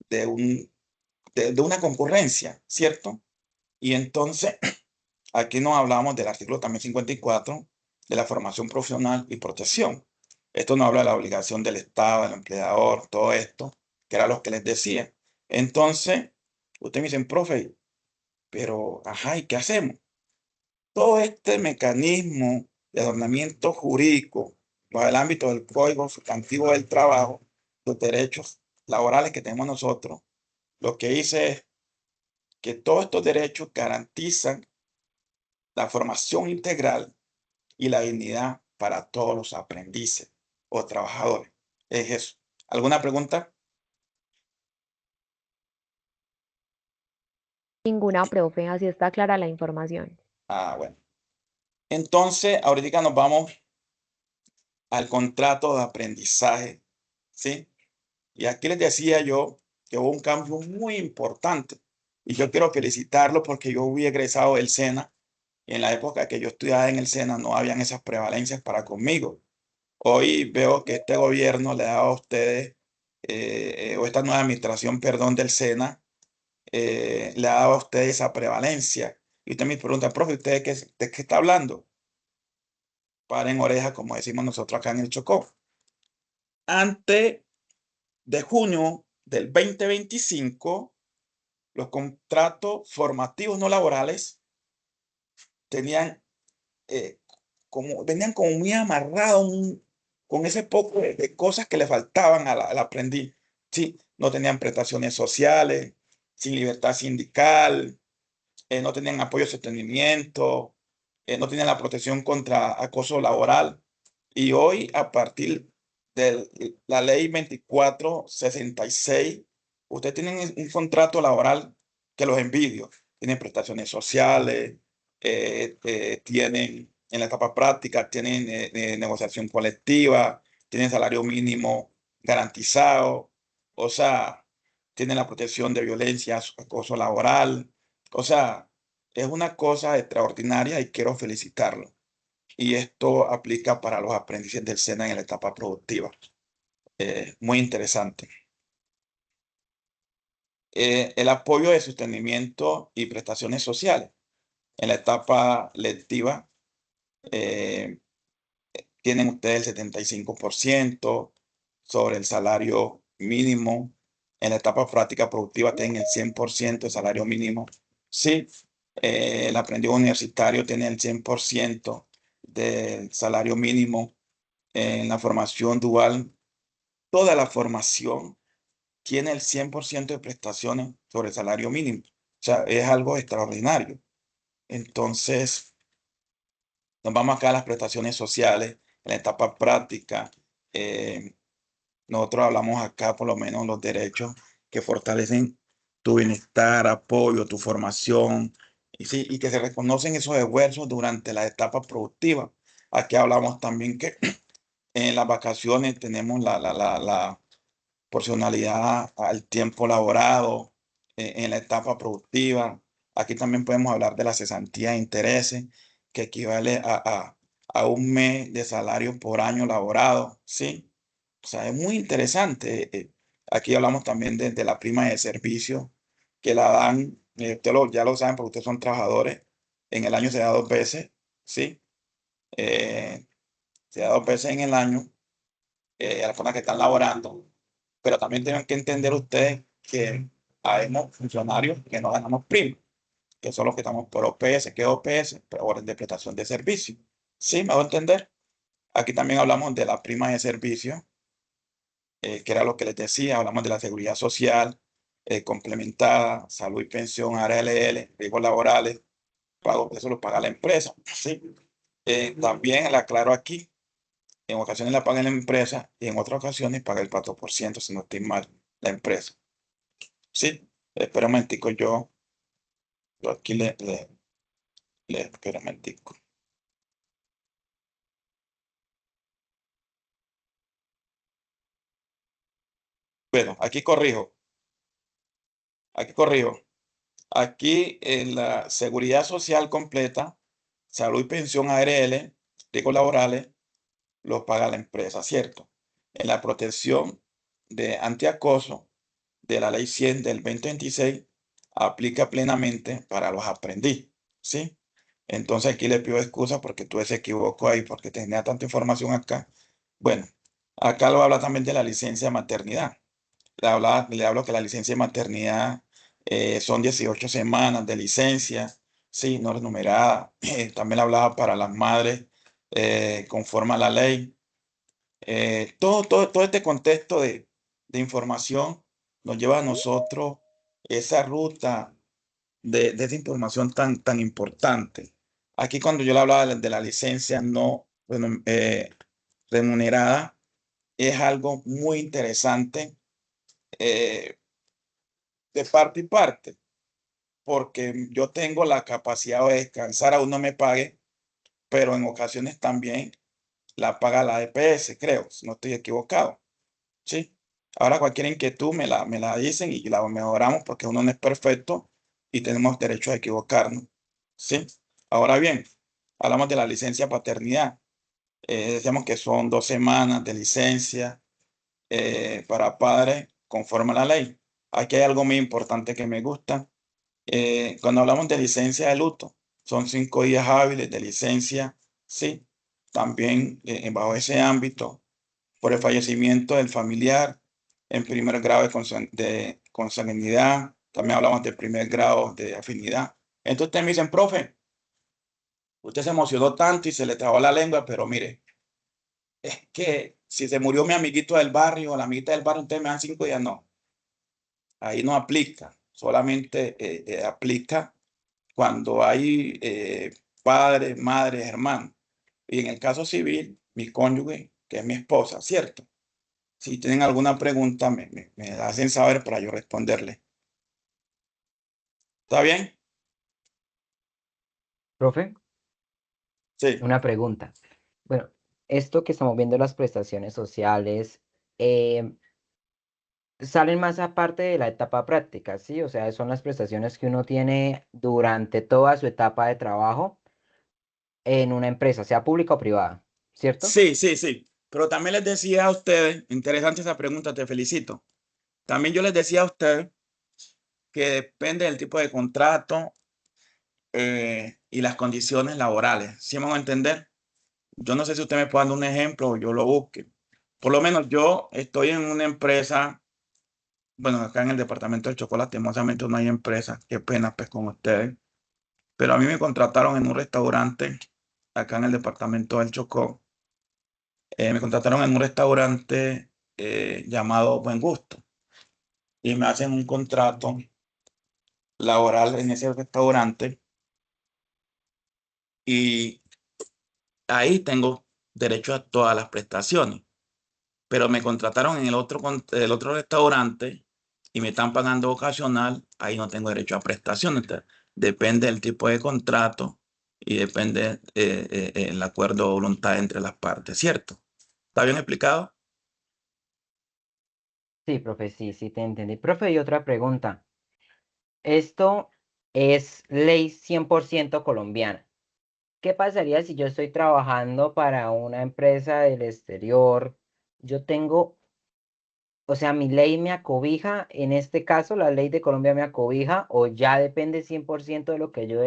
B: de, de una concurrencia, ¿cierto? Y entonces, aquí nos hablamos del artículo también 54, de la formación profesional y protección. Esto nos habla de la obligación del Estado, del empleador, todo esto, que era lo que les decía. Entonces, ustedes me dicen, profe, pero, ajá, ¿y qué hacemos? Todo este mecanismo de adornamiento jurídico bajo el ámbito del Código Sustantivo del Trabajo, los derechos laborales que tenemos nosotros, lo que dice es que todos estos derechos garantizan la formación integral y la dignidad para todos los aprendices o trabajadores. Es eso. ¿Alguna pregunta?
D: Ninguna, profe, así está clara la información.
B: Bueno. Entonces, ahorita nos vamos al contrato de aprendizaje, ¿sí? Y aquí les decía yo que hubo un cambio muy importante. Y yo quiero felicitarlo porque yo fui egresado del SENA. Y en la época que yo estudiaba en el SENA no habían esas prevalencias para conmigo. Hoy veo que este gobierno le da a ustedes, o esta nueva administración, perdón, del SENA, le ha dado a ustedes esa prevalencia. Y usted me pregunta, profe, ¿usted de qué está hablando? Paren oreja, como decimos nosotros acá en el Chocó. Antes de junio del 2025, los contratos formativos no laborales tenían, venían como muy amarrados con ese poco de cosas que le faltaban al aprendiz. Sí, no tenían prestaciones sociales, sin libertad sindical, no tenían apoyo de sostenimiento, no tenían la protección contra acoso laboral. Y hoy, a partir de la ley 2466, ustedes tienen un contrato laboral que los envidio. Tienen prestaciones sociales, tienen en la etapa práctica, tienen negociación colectiva, tienen salario mínimo garantizado, o sea, tienen la protección de violencia, acoso laboral, o sea, es una cosa extraordinaria y quiero felicitarlo. Y esto aplica para los aprendices del SENA en la etapa productiva. Muy interesante. El apoyo de sostenimiento y prestaciones sociales. En la etapa lectiva eh, tienen ustedes el 75% sobre el salario mínimo. En la etapa práctica productiva tienen el 100% de salario mínimo. Sí, el aprendiz universitario tiene el 100% del salario mínimo. En la formación dual, toda la formación tiene el 100% de prestaciones sobre el salario mínimo. O sea, es algo extraordinario. Entonces, nos vamos acá a las prestaciones sociales, en la etapa práctica. Nosotros hablamos acá por lo menos los derechos que fortalecen tu bienestar, apoyo, tu formación, y, sí, y que se reconocen esos esfuerzos durante la etapa productiva. Aquí hablamos también que en las vacaciones tenemos la porcionalidad al tiempo laborado, en la etapa productiva. Aquí también podemos hablar de la cesantía de intereses, que equivale a un mes de salario por año laborado, ¿sí? O sea, es muy interesante. Aquí hablamos también de la prima de servicio, que la dan, ya lo saben porque ustedes son trabajadores, en el año se da 2 veces, ¿sí? Se da 2 veces en el año, a las personas que están laborando, pero también tienen que entender ustedes que hay funcionarios que no ganamos prima, que son los que estamos por OPS. ¿Qué es OPS? Por orden de prestación de servicio. ¿Sí? ¿Me hago entender? Aquí también hablamos de la prima de servicio, que era lo que les decía. Hablamos de la seguridad social complementada, salud y pensión, ARLL, riesgos laborales, pago, eso lo paga la empresa. ¿Sí? También le aclaro aquí, en ocasiones la paga la empresa y en otras ocasiones paga el 4%, si no estoy mal, la empresa. Sí, espera un momentico, yo aquí espera un momentico. Bueno, aquí corrijo. Aquí en la seguridad social completa, salud y pensión ARL, riesgos laborales, los paga la empresa, ¿cierto? En la protección de antiacoso de la ley 100 del 2026 aplica plenamente para los aprendiz, ¿sí? Entonces aquí le pido excusa porque tuve ese equivoco ahí, porque tenía tanta información acá. Bueno, acá lo habla también de la licencia de maternidad. Le hablo que la licencia de maternidad son 18 semanas de licencia, sí, no remunerada. También le hablaba para las madres conforme a la ley. Todo este contexto de información nos lleva a nosotros esa ruta de esa información tan importante. Aquí cuando yo le hablaba de la licencia no bueno, remunerada, es algo muy interesante de parte y parte, porque yo tengo la capacidad de descansar, aún no me pague, pero en ocasiones también la paga la EPS, creo, si no estoy equivocado. Sí. Ahora cualquier inquietud me la dicen y la mejoramos porque uno no es perfecto y tenemos derecho a equivocarnos. Sí. Ahora bien, hablamos de la licencia paternidad. Decíamos que son 2 semanas de licencia para padres conforme a la ley. Aquí hay algo muy importante que me gusta. Cuando hablamos de licencia de luto, son 5 días hábiles de licencia, sí. También bajo ese ámbito por el fallecimiento del familiar en primer grado de consanguinidad. También hablamos de primer grado de afinidad. Entonces ustedes me dicen, profe, usted se emocionó tanto y se le trabó la lengua, pero mire, es que si se murió mi amiguito del barrio o la amiguita del barrio, ustedes me dan 5 días. No, ahí no aplica. Solamente aplica cuando hay padres, madres, hermanos. Y en el caso civil, mi cónyuge, que es mi esposa, ¿cierto? Si tienen alguna pregunta, me hacen saber para yo responderle. ¿Está bien?
C: Profe,
B: Sí.
C: una pregunta. Bueno, esto que estamos viendo, las prestaciones sociales, eh, salen más aparte de la etapa práctica, ¿sí? O sea, son las prestaciones que uno tiene durante toda su etapa de trabajo en una empresa, sea pública o privada, ¿cierto?
B: Sí, sí, sí. Pero también les decía a ustedes, interesante esa pregunta, te felicito. También yo les decía a ustedes que depende del tipo de contrato y las condiciones laborales. ¿Sí me van a entender? Yo no sé si usted me puede dar un ejemplo o yo lo busque. Por lo menos yo estoy en una empresa, bueno, acá en el departamento del Chocó, lastimosamente no hay empresa, qué pena pues con ustedes, pero a mí me contrataron en un restaurante acá en el departamento del Chocó. Me contrataron en un restaurante llamado Buen Gusto. y me hacen un contrato laboral en ese restaurante y ahí tengo derecho a todas las prestaciones. Pero me contrataron en el otro restaurante y me están pagando ocasional, ahí no tengo derecho a prestaciones. Depende del tipo de contrato y depende el acuerdo o voluntad entre las partes, ¿cierto? ¿Está bien explicado?
C: Sí, profe, sí, sí te entendí. Profe, y otra pregunta. Esto es ley 100% colombiana. ¿Qué pasaría si yo estoy trabajando para una empresa del exterior? Yo tengo, o sea, mi ley me acobija, en este caso la ley de Colombia me acobija, o ya depende 100% de lo que yo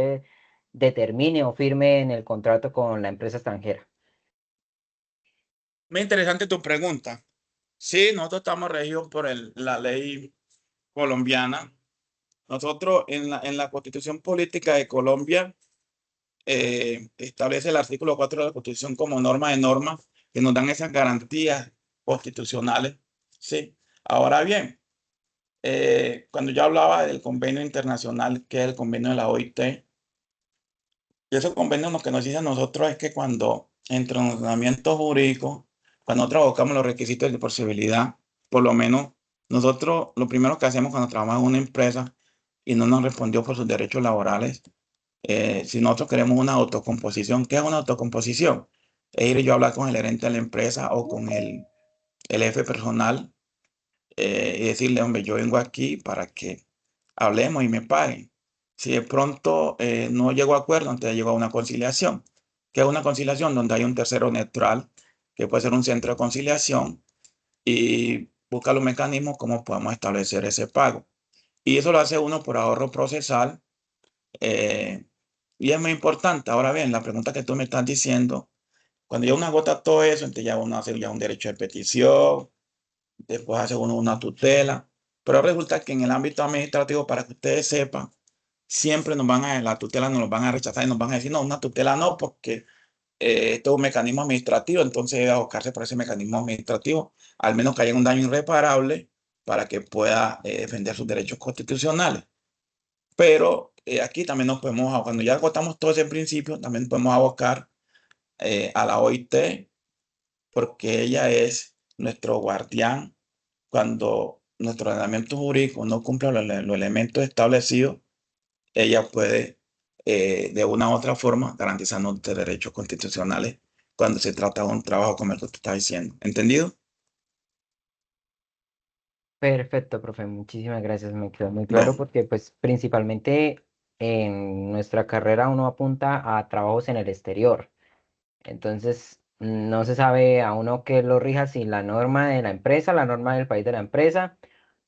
C: determine o firme en el contrato con la empresa extranjera.
B: Muy interesante tu pregunta. Sí, nosotros estamos regidos por la ley colombiana. Nosotros en la Constitución Política de Colombia establece el artículo 4 de la Constitución como norma de normas que nos dan esas garantías constitucionales. Sí. Ahora bien, cuando yo hablaba del convenio internacional, que es el convenio de la OIT, y ese convenio lo que nos dice a nosotros es que cuando entre un ordenamiento jurídico, cuando nosotros buscamos los requisitos de posibilidad, por lo menos nosotros lo primero que hacemos cuando trabajamos en una empresa y no nos respondió por sus derechos laborales, si nosotros queremos una autocomposición, ¿qué es una autocomposición? Es ir yo a hablar con el gerente de la empresa o con el jefe personal y decirle, hombre, yo vengo aquí para que hablemos y me paguen. Si de pronto no llego a acuerdo, entonces llego a una conciliación. ¿Qué es una conciliación? Donde hay un tercero neutral, que puede ser un centro de conciliación, y busca los mecanismos como podemos establecer ese pago. Y eso lo hace uno por ahorro procesal. eh, y es muy importante. Ahora bien, la pregunta que tú me estás diciendo, cuando ya uno agota todo eso, entonces ya uno hace ya un derecho de petición, después hace uno una tutela, pero resulta que en el ámbito administrativo, para que ustedes sepan, siempre la tutela nos lo van a rechazar y nos van a decir, no, una tutela no, porque esto es un mecanismo administrativo, entonces debe abocarse por ese mecanismo administrativo, al menos que haya un daño irreparable para que pueda defender sus derechos constitucionales. Pero aquí también nos podemos, cuando ya agotamos todo ese principio, también podemos abocar a la OIT, porque ella es nuestro guardián cuando nuestro ordenamiento jurídico no cumple los elementos establecidos, ella puede de una u otra forma garantizarnos de derechos constitucionales cuando se trata de un trabajo como el que usted está diciendo. ¿Entendido?
C: Perfecto, profe, muchísimas gracias. Me quedó muy claro
B: Bueno,
C: porque pues principalmente en nuestra carrera uno apunta a trabajos en el exterior. Entonces, no se sabe a uno qué lo rija, si la norma de la empresa, la norma del país de la empresa,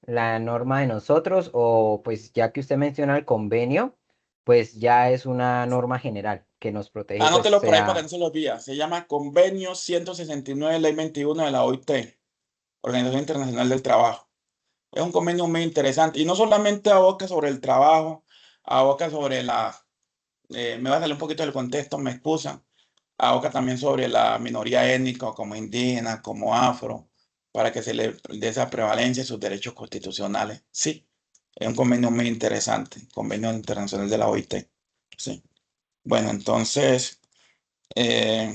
C: la norma de nosotros, o pues ya que usted menciona el convenio, pues ya es una norma general que nos protege, pues
B: anótelo por ahí para que no
C: sea,
B: se lo olvide. Se llama Convenio 169, Ley 21 de la OIT, Organización Internacional del Trabajo. Es un convenio muy interesante y no solamente aboca sobre el trabajo, aboca sobre me va a salir un poquito del contexto, me excusan, aboca también sobre la minoría étnica como indígena, como afro, para que se le dé esa prevalencia de sus derechos constitucionales. Sí, es un convenio muy interesante, convenio internacional de la OIT. Sí. Bueno, entonces, eh,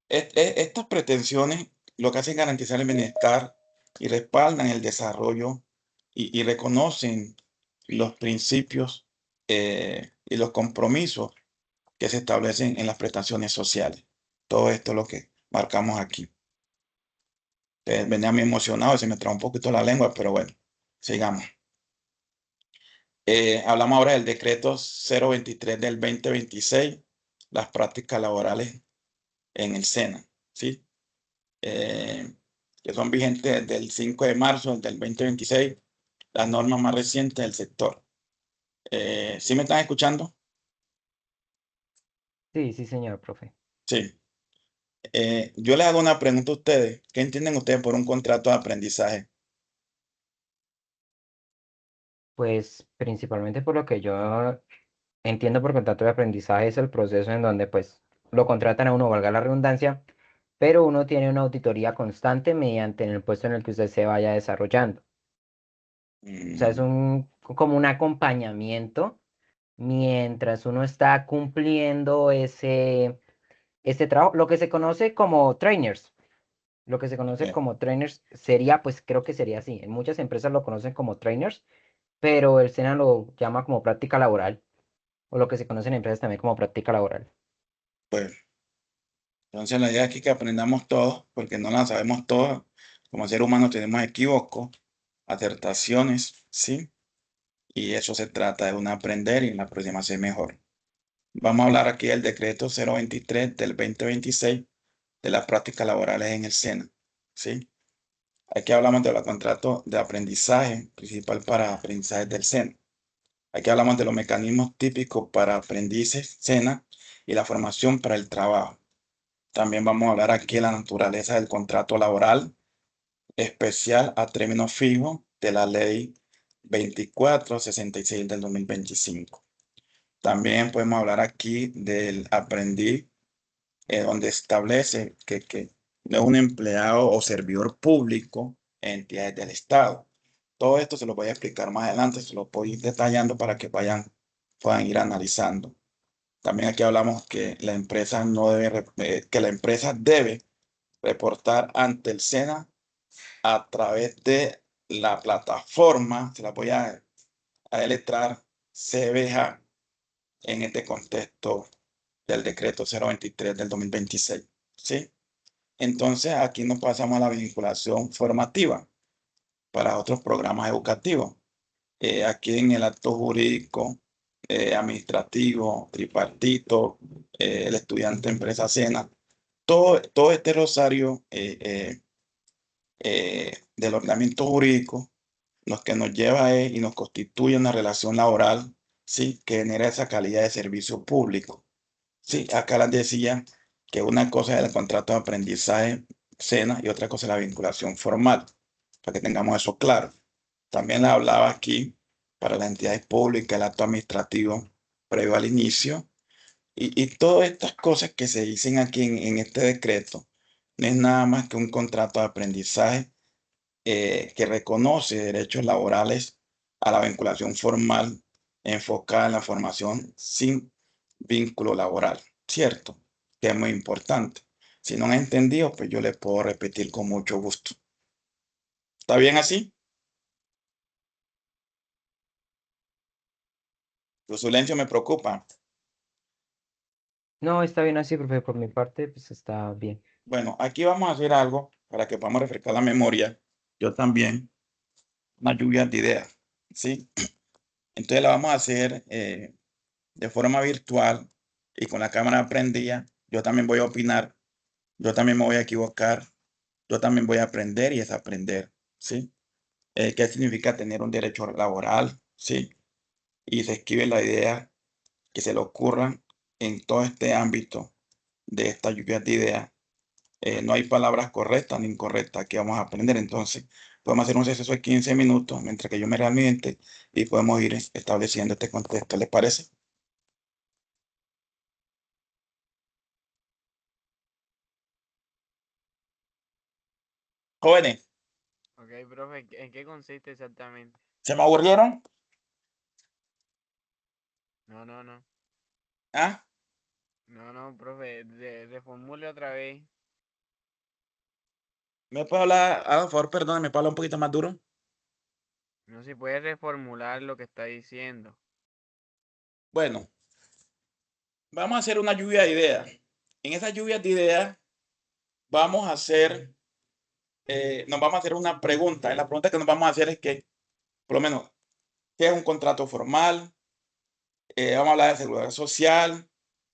B: estas pretensiones lo que hacen es garantizar el bienestar y respaldan el desarrollo y reconocen los principios y los compromisos que se establecen en las prestaciones sociales. Todo esto es lo que marcamos aquí. Venía muy emocionado, se me traba un poquito la lengua, pero bueno, sigamos. Hablamos ahora del decreto 023 del 2026, las prácticas laborales en el SENA, ¿sí? Eh, que son vigentes desde el 5 de marzo del 2026, las normas más recientes del sector. ¿Sí me están escuchando?
C: sí, sí, señor, profe.
B: Sí. Yo les hago una pregunta a ustedes. ¿Qué entienden ustedes por un contrato de aprendizaje?
C: Pues principalmente por lo que yo entiendo por contrato de aprendizaje es el proceso en donde pues lo contratan a uno, valga la redundancia, pero uno tiene una auditoría constante mediante el puesto en el que usted se vaya desarrollando. O sea, es como un acompañamiento mientras uno está cumpliendo ese trabajo, lo que se conoce como trainers. Lo que se conoce
B: Ok,
C: como trainers sería, pues creo que sería así. En muchas empresas lo conocen como trainers, pero el SENA lo llama como práctica laboral, o lo que se conoce en empresas también como práctica laboral.
B: pues entonces la idea aquí es que aprendamos todos, porque no la sabemos todas. Como ser humano tenemos equívocos, acertaciones, ¿sí? Y eso se trata de un aprender y en la próxima ser mejor. Vamos a hablar aquí del decreto 023 del 2026 de las prácticas laborales en el SENA, ¿sí? Aquí hablamos de los contratos de aprendizaje principal para aprendizaje del SENA. Aquí hablamos de los mecanismos típicos para aprendices SENA y la formación para el trabajo. También vamos a hablar aquí de la naturaleza del contrato laboral especial a término fijo de la ley 2466 del 2025. También podemos hablar aquí del aprendiz, donde establece que no es un empleado o servidor público en entidades del Estado. Todo esto se lo voy a explicar más adelante, se lo voy a ir detallando para que puedan ir analizando. También aquí hablamos que la empresa no debe, que la empresa debe reportar ante el SENA a través de la plataforma, se la voy a deletrar, CBJ, en este contexto del decreto 023 del 2026, ¿sí? Entonces, aquí nos pasamos a la vinculación formativa para otros programas educativos. Aquí en el acto jurídico, administrativo, tripartito, el estudiante empresa SENA, todo este rosario del ordenamiento jurídico, lo que nos lleva es y nos constituye una relación laboral, ¿sí? Que genera esa calidad de servicio público. Sí, acá les decía que una cosa es el contrato de aprendizaje SENA y otra cosa es la vinculación formal, para que tengamos eso claro. También les hablaba aquí para las entidades públicas, el acto administrativo previo al inicio y todas estas cosas que se dicen aquí en este decreto no es nada más que un contrato de aprendizaje que reconoce derechos laborales a la vinculación formal enfocada en la formación sin vínculo laboral, ¿cierto? Que es muy importante. Si no han entendido, pues yo les puedo repetir con mucho gusto. ¿Está bien así? Tu silencio me preocupa.
C: No, está bien así, profe, por mi parte, pues está bien.
B: Bueno, aquí vamos a hacer algo para que podamos refrescar la memoria. Yo también, una lluvia de ideas, ¿sí? Entonces la vamos a hacer de forma virtual y con la cámara prendida. Yo también voy a opinar, yo también me voy a equivocar, yo también voy a aprender y desaprender, ¿sí? ¿Qué significa tener un derecho laboral? ¿Sí? Y se escribe la idea que se le ocurran en todo este ámbito de esta lluvia de ideas. No hay palabras correctas ni incorrectas que vamos a aprender. Entonces, podemos hacer un receso de 15 minutos mientras que yo me realmente y podemos ir estableciendo este contexto. ¿Les parece? Jóvenes,
E: Ok, profe, ¿en qué consiste exactamente?
B: ¿se me aburrieron?
E: No, no, no.
B: ¿Ah?
E: No, no, profe, reformule otra vez.
B: ¿Me puedo hablar? A favor, perdón, ¿me puedo hablar un poquito más duro?
E: No se puede reformular lo que está diciendo.
B: Bueno, vamos a hacer una lluvia de ideas. En esa lluvia de ideas vamos a hacer, nos vamos a hacer una pregunta. Y la pregunta que nos vamos a hacer es que, por lo menos, ¿qué es un contrato formal? Vamos a hablar de seguridad social,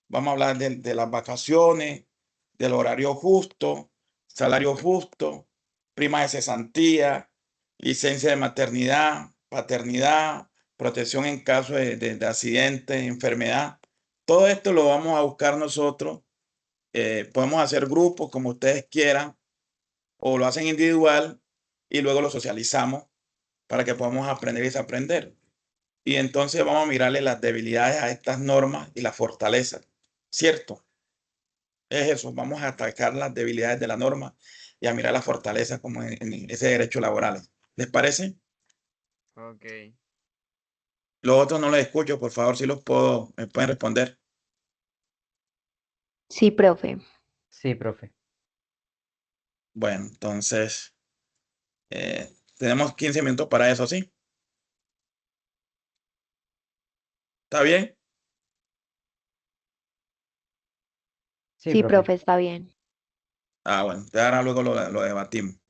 B: vamos a hablar de las vacaciones, del horario justo, salario justo, prima de cesantía, licencia de maternidad, paternidad, protección en caso de accidente, enfermedad. Todo esto lo vamos a buscar nosotros. Podemos hacer grupos como ustedes quieran o lo hacen individual y luego lo socializamos para que podamos aprender y desaprender. Y entonces vamos a mirarle las debilidades a estas normas y las fortalezas, ¿cierto? Es eso, vamos a atacar las debilidades de la norma y a mirar las fortalezas como en ese derecho laboral. ¿Les parece?
E: Ok.
B: Los otros no los escucho, por favor, si los puedo, me pueden responder.
D: Sí, profe.
C: Sí, profe.
B: Bueno, entonces, tenemos 15 minutos para eso, ¿sí? ¿Está bien?
C: Sí,
D: Sí,
C: profe.
D: profe, está bien.
B: Ah, bueno, ya ahora luego lo debatimos.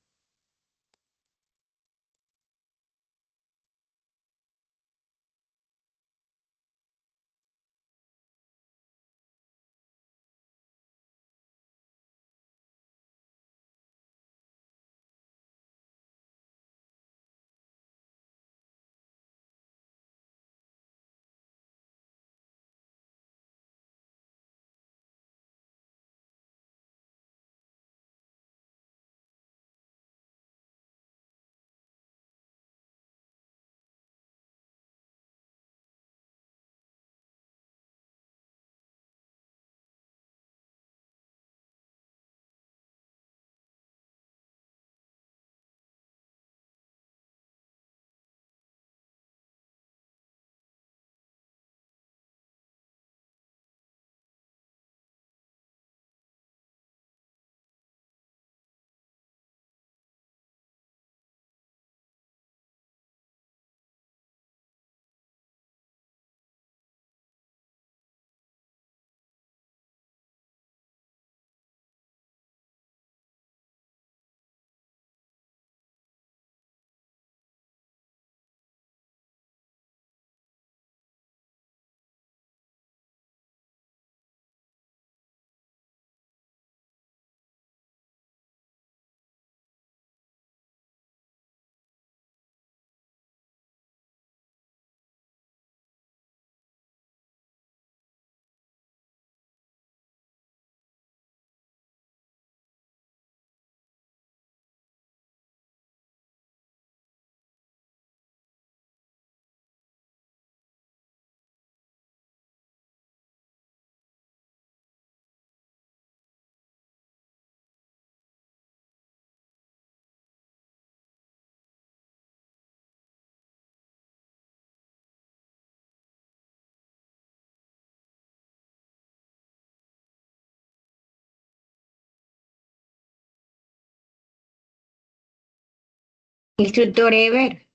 A: Instructor Ever,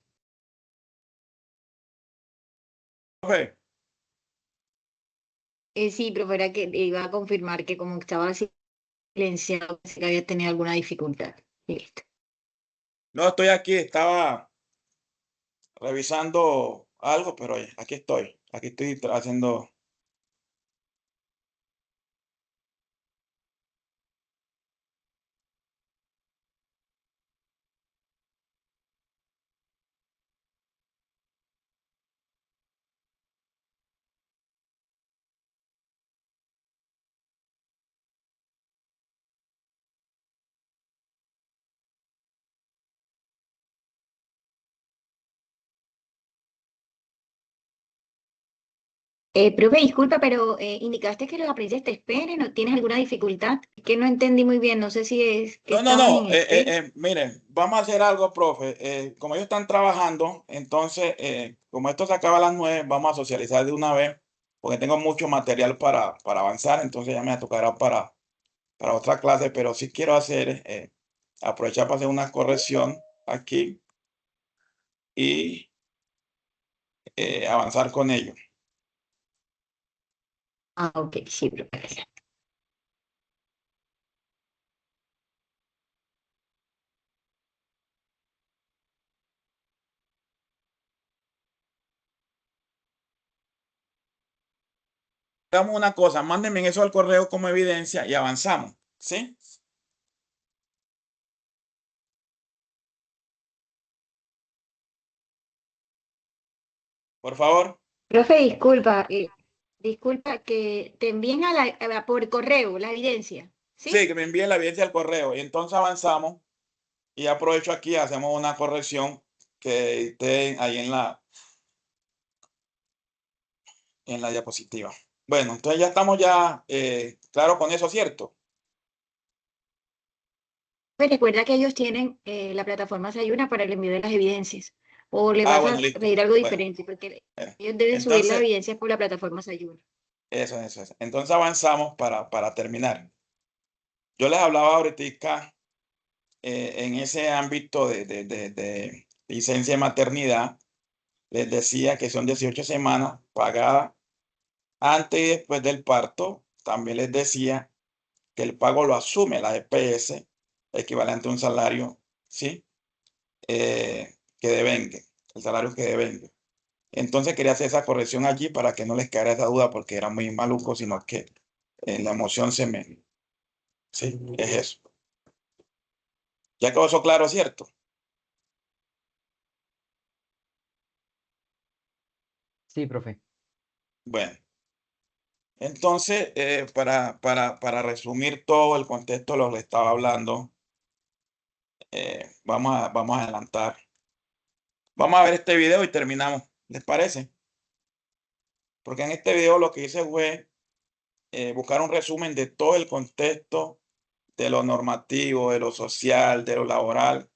B: Profe,
A: sí, profe, era que iba a confirmar que como estaba silenciado, pensé que había tenido alguna dificultad. Listo.
B: no estoy aquí, estaba revisando algo, pero aquí estoy. Aquí estoy haciendo.
A: Profe, disculpa, pero indicaste que los aprendices te esperen o tienes alguna dificultad. Es que no entendí muy bien, no sé si es que
B: No, no,
A: estaban
B: no.
A: en espera.
B: Miren, vamos a hacer algo, profe. Como ellos están trabajando, entonces, como esto se acaba a las 9, vamos a socializar de una vez, porque tengo mucho material para avanzar, entonces ya me tocará para otra clase, pero sí quiero aprovechar para hacer una corrección aquí y avanzar con ello.
A: Ah, ok, sí, profe.
B: Hagamos una cosa, mándenme eso al correo como evidencia y avanzamos, ¿sí? Por favor.
A: Profe, disculpa, disculpa que te envíen por correo la evidencia,
B: Sí,
A: ¿sí?
B: que me envíen la evidencia al correo y entonces avanzamos y aprovecho aquí, hacemos una corrección que esté ahí en la diapositiva. Bueno, entonces ya estamos claro con eso, ¿cierto?
A: Pues recuerda que ellos tienen la plataforma Sayuna para el envío de las evidencias. ¿O le
B: Ah,
A: vas
B: bueno,
A: a
B: listo.
A: pedir algo
B: Bueno,
A: diferente? Porque
B: bueno.
A: ellos deben subir la
B: Entonces,
A: evidencia por la plataforma Sayur.
B: eso. Entonces avanzamos para terminar. Yo les hablaba ahorita en ese ámbito de licencia de maternidad, les decía que son 18 semanas pagadas antes y después del parto. También les decía que el pago lo asume la EPS, equivalente a un salario, ¿sí? Que devenga, el salario que devenga. Entonces quería hacer esa corrección allí para que no les quedara esa duda porque era muy maluco, sino que la emoción sí, es eso. Ya quedó eso claro, ¿cierto?
C: Sí, profe.
B: Bueno, entonces, para resumir todo el contexto de lo que estaba hablando, vamos a adelantar. Vamos a ver este video y terminamos. ¿Les parece? Porque en este video lo que hice fue buscar un resumen de todo el contexto, de lo normativo, de lo social, de lo laboral,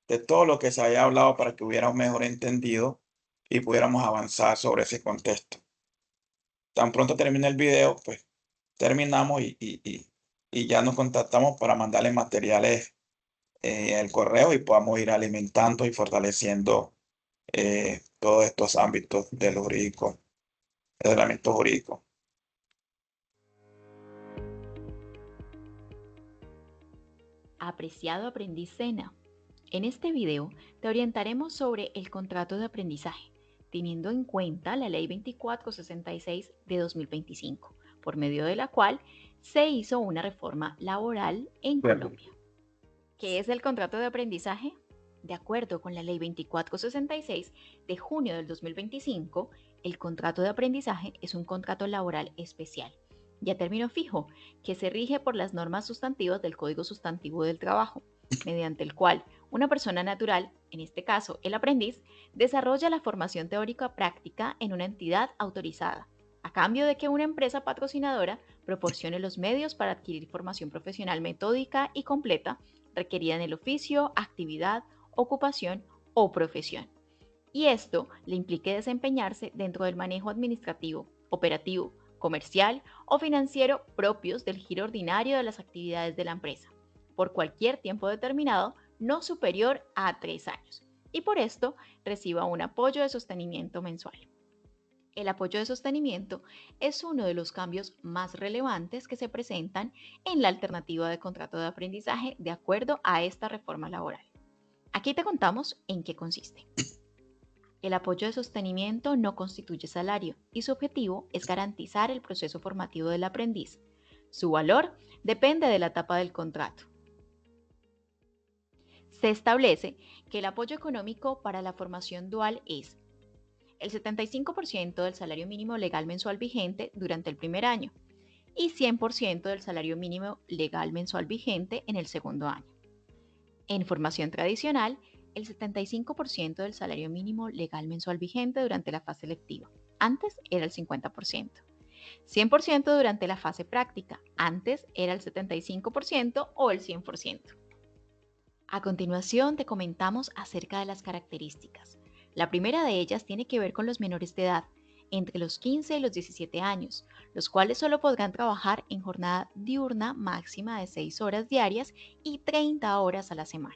B: de todo lo que se haya hablado para que hubiera un mejor entendido y pudiéramos avanzar sobre ese contexto. Tan pronto termine el video, pues terminamos y ya nos contactamos para mandarles materiales el correo y podamos ir alimentando y fortaleciendo todos estos ámbitos del jurídico, del ordenamiento jurídico.
F: Apreciado aprendiz SENA, en este video te orientaremos sobre el contrato de aprendizaje, teniendo en cuenta la Ley 2466 de 2025, por medio de la cual se hizo una reforma laboral en Colombia. ¿Qué es el contrato de aprendizaje? De acuerdo con la Ley 2466 de junio del 2025, el contrato de aprendizaje es un contrato laboral especial y a término fijo que se rige por las normas sustantivas del Código Sustantivo del Trabajo, mediante el cual una persona natural, en este caso el aprendiz, desarrolla la formación teórica práctica en una entidad autorizada, a cambio de que una empresa patrocinadora proporcione los medios para adquirir formación profesional metódica y completa requerida en el oficio, actividad, ocupación o profesión. Y esto le implique desempeñarse dentro del manejo administrativo, operativo, comercial o financiero propios del giro ordinario de las actividades de la empresa, por cualquier tiempo determinado no superior a 3 años, y por esto reciba un apoyo de sostenimiento mensual. El apoyo de sostenimiento es uno de los cambios más relevantes que se presentan en la alternativa de contrato de aprendizaje de acuerdo a esta reforma laboral. Aquí te contamos en qué consiste. El apoyo de sostenimiento no constituye salario y su objetivo es garantizar el proceso formativo del aprendiz. Su valor depende de la etapa del contrato. Se establece que el apoyo económico para la formación dual es el 75% del salario mínimo legal mensual vigente durante el primer año y 100% del salario mínimo legal mensual vigente en el segundo año. En formación tradicional, el 75% del salario mínimo legal mensual vigente durante la fase lectiva. Antes era el 50%. 100% durante la fase práctica. Antes era el 75% o el 100%. A continuación te comentamos acerca de las características. La primera de ellas tiene que ver con los menores de edad, entre los 15 y los 17 años, los cuales solo podrán trabajar en jornada diurna máxima de 6 horas diarias y 30 horas a la semana.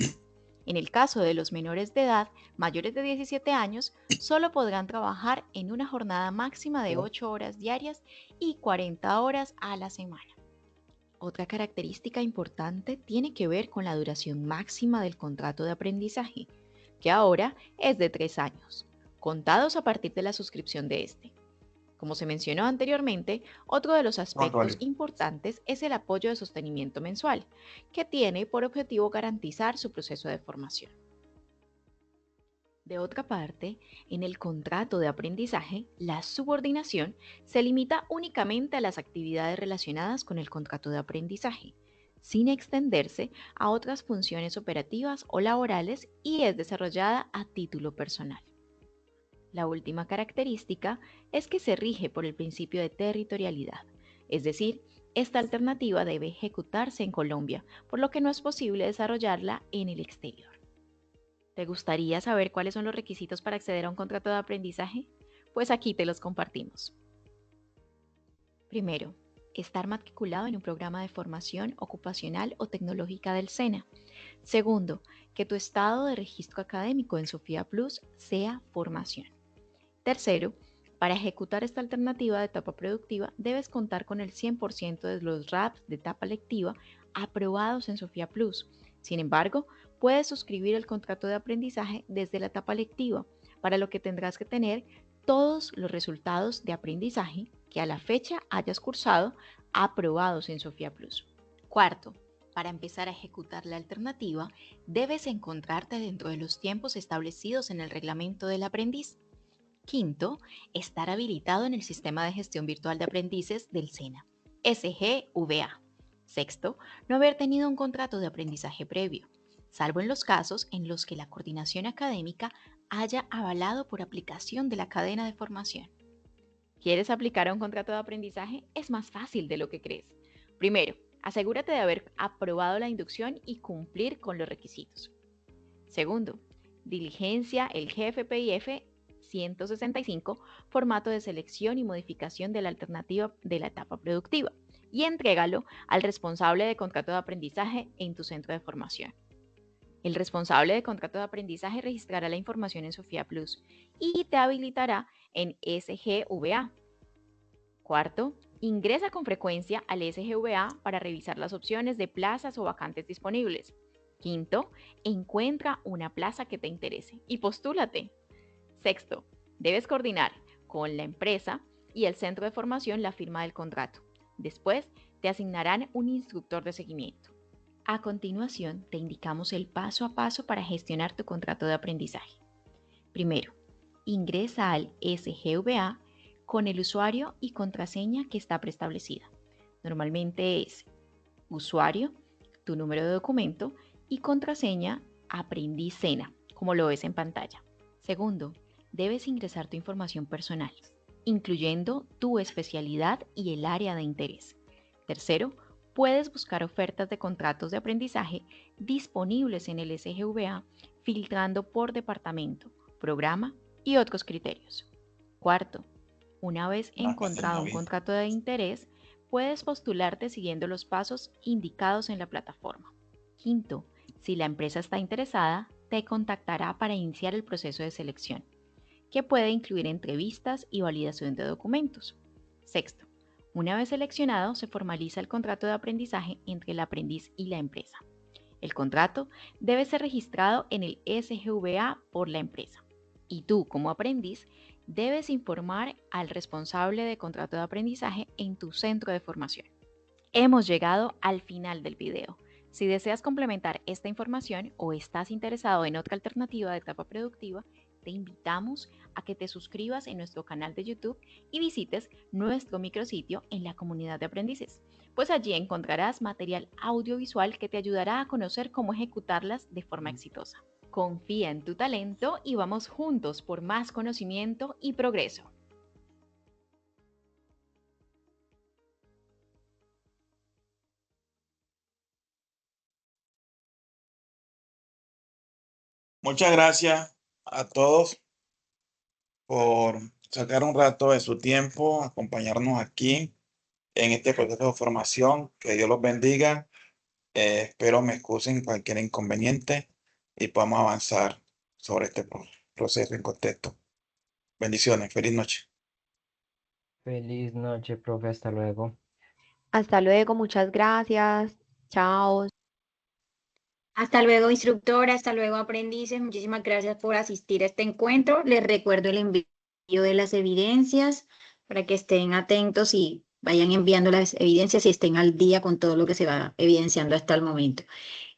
F: En el caso de los menores de edad mayores de 17 años, solo podrán trabajar en una jornada máxima de 8 horas diarias y 40 horas a la semana. Otra característica importante tiene que ver con la duración máxima del contrato de aprendizaje, que ahora es de 3 años, contados a partir de la suscripción de este. Como se mencionó anteriormente, otro de los aspectos importantes es el apoyo de sostenimiento mensual, que tiene por objetivo garantizar su proceso de formación. De otra parte, en el contrato de aprendizaje, la subordinación se limita únicamente a las actividades relacionadas con el contrato de aprendizaje, sin extenderse a otras funciones operativas o laborales y es desarrollada a título personal. La última característica es que se rige por el principio de territorialidad, es decir, esta alternativa debe ejecutarse en Colombia, por lo que no es posible desarrollarla en el exterior. ¿Te gustaría saber cuáles son los requisitos para acceder a un contrato de aprendizaje? Pues aquí te los compartimos. Primero, estar matriculado en un programa de formación ocupacional o tecnológica del SENA. Segundo, que tu estado de registro académico en Sofía Plus sea formación. Tercero, para ejecutar esta alternativa de etapa productiva debes contar con el 100% de los RAPs de etapa lectiva aprobados en Sofía Plus. Sin embargo, puedes suscribir el contrato de aprendizaje desde la etapa lectiva, para lo que tendrás que tener todos los resultados de aprendizaje que a la fecha hayas cursado aprobados en Sofía Plus. Cuarto, para empezar a ejecutar la alternativa, debes encontrarte dentro de los tiempos establecidos en el reglamento del aprendiz. Quinto, estar habilitado en el Sistema de Gestión Virtual de Aprendices del SENA, SGVA. Sexto, no haber tenido un contrato de aprendizaje previo, salvo en los casos en los que la coordinación académica haya avalado por aplicación de la cadena de formación. ¿Quieres aplicar a un contrato de aprendizaje? Es más fácil de lo que crees. Primero, asegúrate de haber aprobado la inducción y cumplir con los requisitos. Segundo, diligencia el GFPIF 165, formato de selección y modificación de la alternativa de la etapa productiva, y entrégalo al responsable de contrato de aprendizaje en tu centro de formación. El responsable de contrato de aprendizaje registrará la información en Sofía Plus y te habilitará en SGVA. Cuarto, ingresa con frecuencia al SGVA para revisar las opciones de plazas o vacantes disponibles. Quinto, encuentra una plaza que te interese y postúlate. Sexto, debes coordinar con la empresa y el centro de formación la firma del contrato. Después, te asignarán un instructor de seguimiento. A continuación, te indicamos el paso a paso para gestionar tu contrato de aprendizaje. Primero, ingresa al SGVA con el usuario y contraseña que está preestablecida. Normalmente es usuario, tu número de documento y contraseña aprendiz SENA, como lo ves en pantalla. Segundo, debes ingresar tu información personal, incluyendo tu especialidad y el área de interés. Tercero, puedes buscar ofertas de contratos de aprendizaje disponibles en el SGVA, filtrando por departamento, programa y otros criterios. Cuarto, una vez encontrado un contrato de interés, puedes postularte siguiendo los pasos indicados en la plataforma. Quinto, si la empresa está interesada, te contactará para iniciar el proceso de selección, que puede incluir entrevistas y validación de documentos. Sexto, una vez seleccionado, se formaliza el contrato de aprendizaje entre el aprendiz y la empresa. El contrato debe ser registrado en el SGVA por la empresa. Y tú, como aprendiz, debes informar al responsable de contrato de aprendizaje en tu centro de formación. Hemos llegado al final del video. Si deseas complementar esta información o estás interesado en otra alternativa de etapa productiva, te invitamos a que te suscribas en nuestro canal de YouTube y visites nuestro micrositio en la comunidad de aprendices, pues allí encontrarás material audiovisual que te ayudará a conocer cómo ejecutarlas de forma exitosa. Confía en tu talento y vamos juntos por más conocimiento y progreso.
B: Muchas gracias a todos por sacar un rato de su tiempo, acompañarnos aquí en este proceso de formación. Que Dios los bendiga. Espero me excusen cualquier inconveniente y podamos avanzar sobre este proceso en contexto. Bendiciones. Feliz noche.
C: Feliz noche, profe, hasta luego.
D: Hasta luego, muchas gracias. Chao.
A: Hasta luego, instructora, hasta luego, aprendices. Muchísimas gracias por asistir a este encuentro. Les recuerdo el envío de las evidencias para que estén atentos y vayan enviando las evidencias y estén al día con todo lo que se va evidenciando hasta el momento.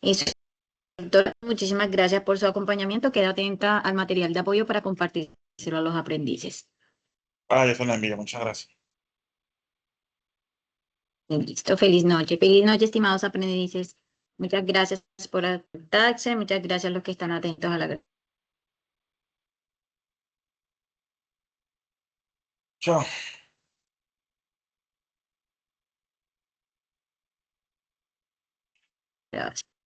A: Instructora, muchísimas gracias por su acompañamiento. Queda atenta al material de apoyo para compartírselo a los aprendices.
B: Yo se lo envío. Muchas gracias.
A: Listo, feliz noche. Feliz noche, estimados aprendices. Muchas gracias por adaptarse. Muchas gracias a los que están atentos a la
B: Chao.
A: grabación.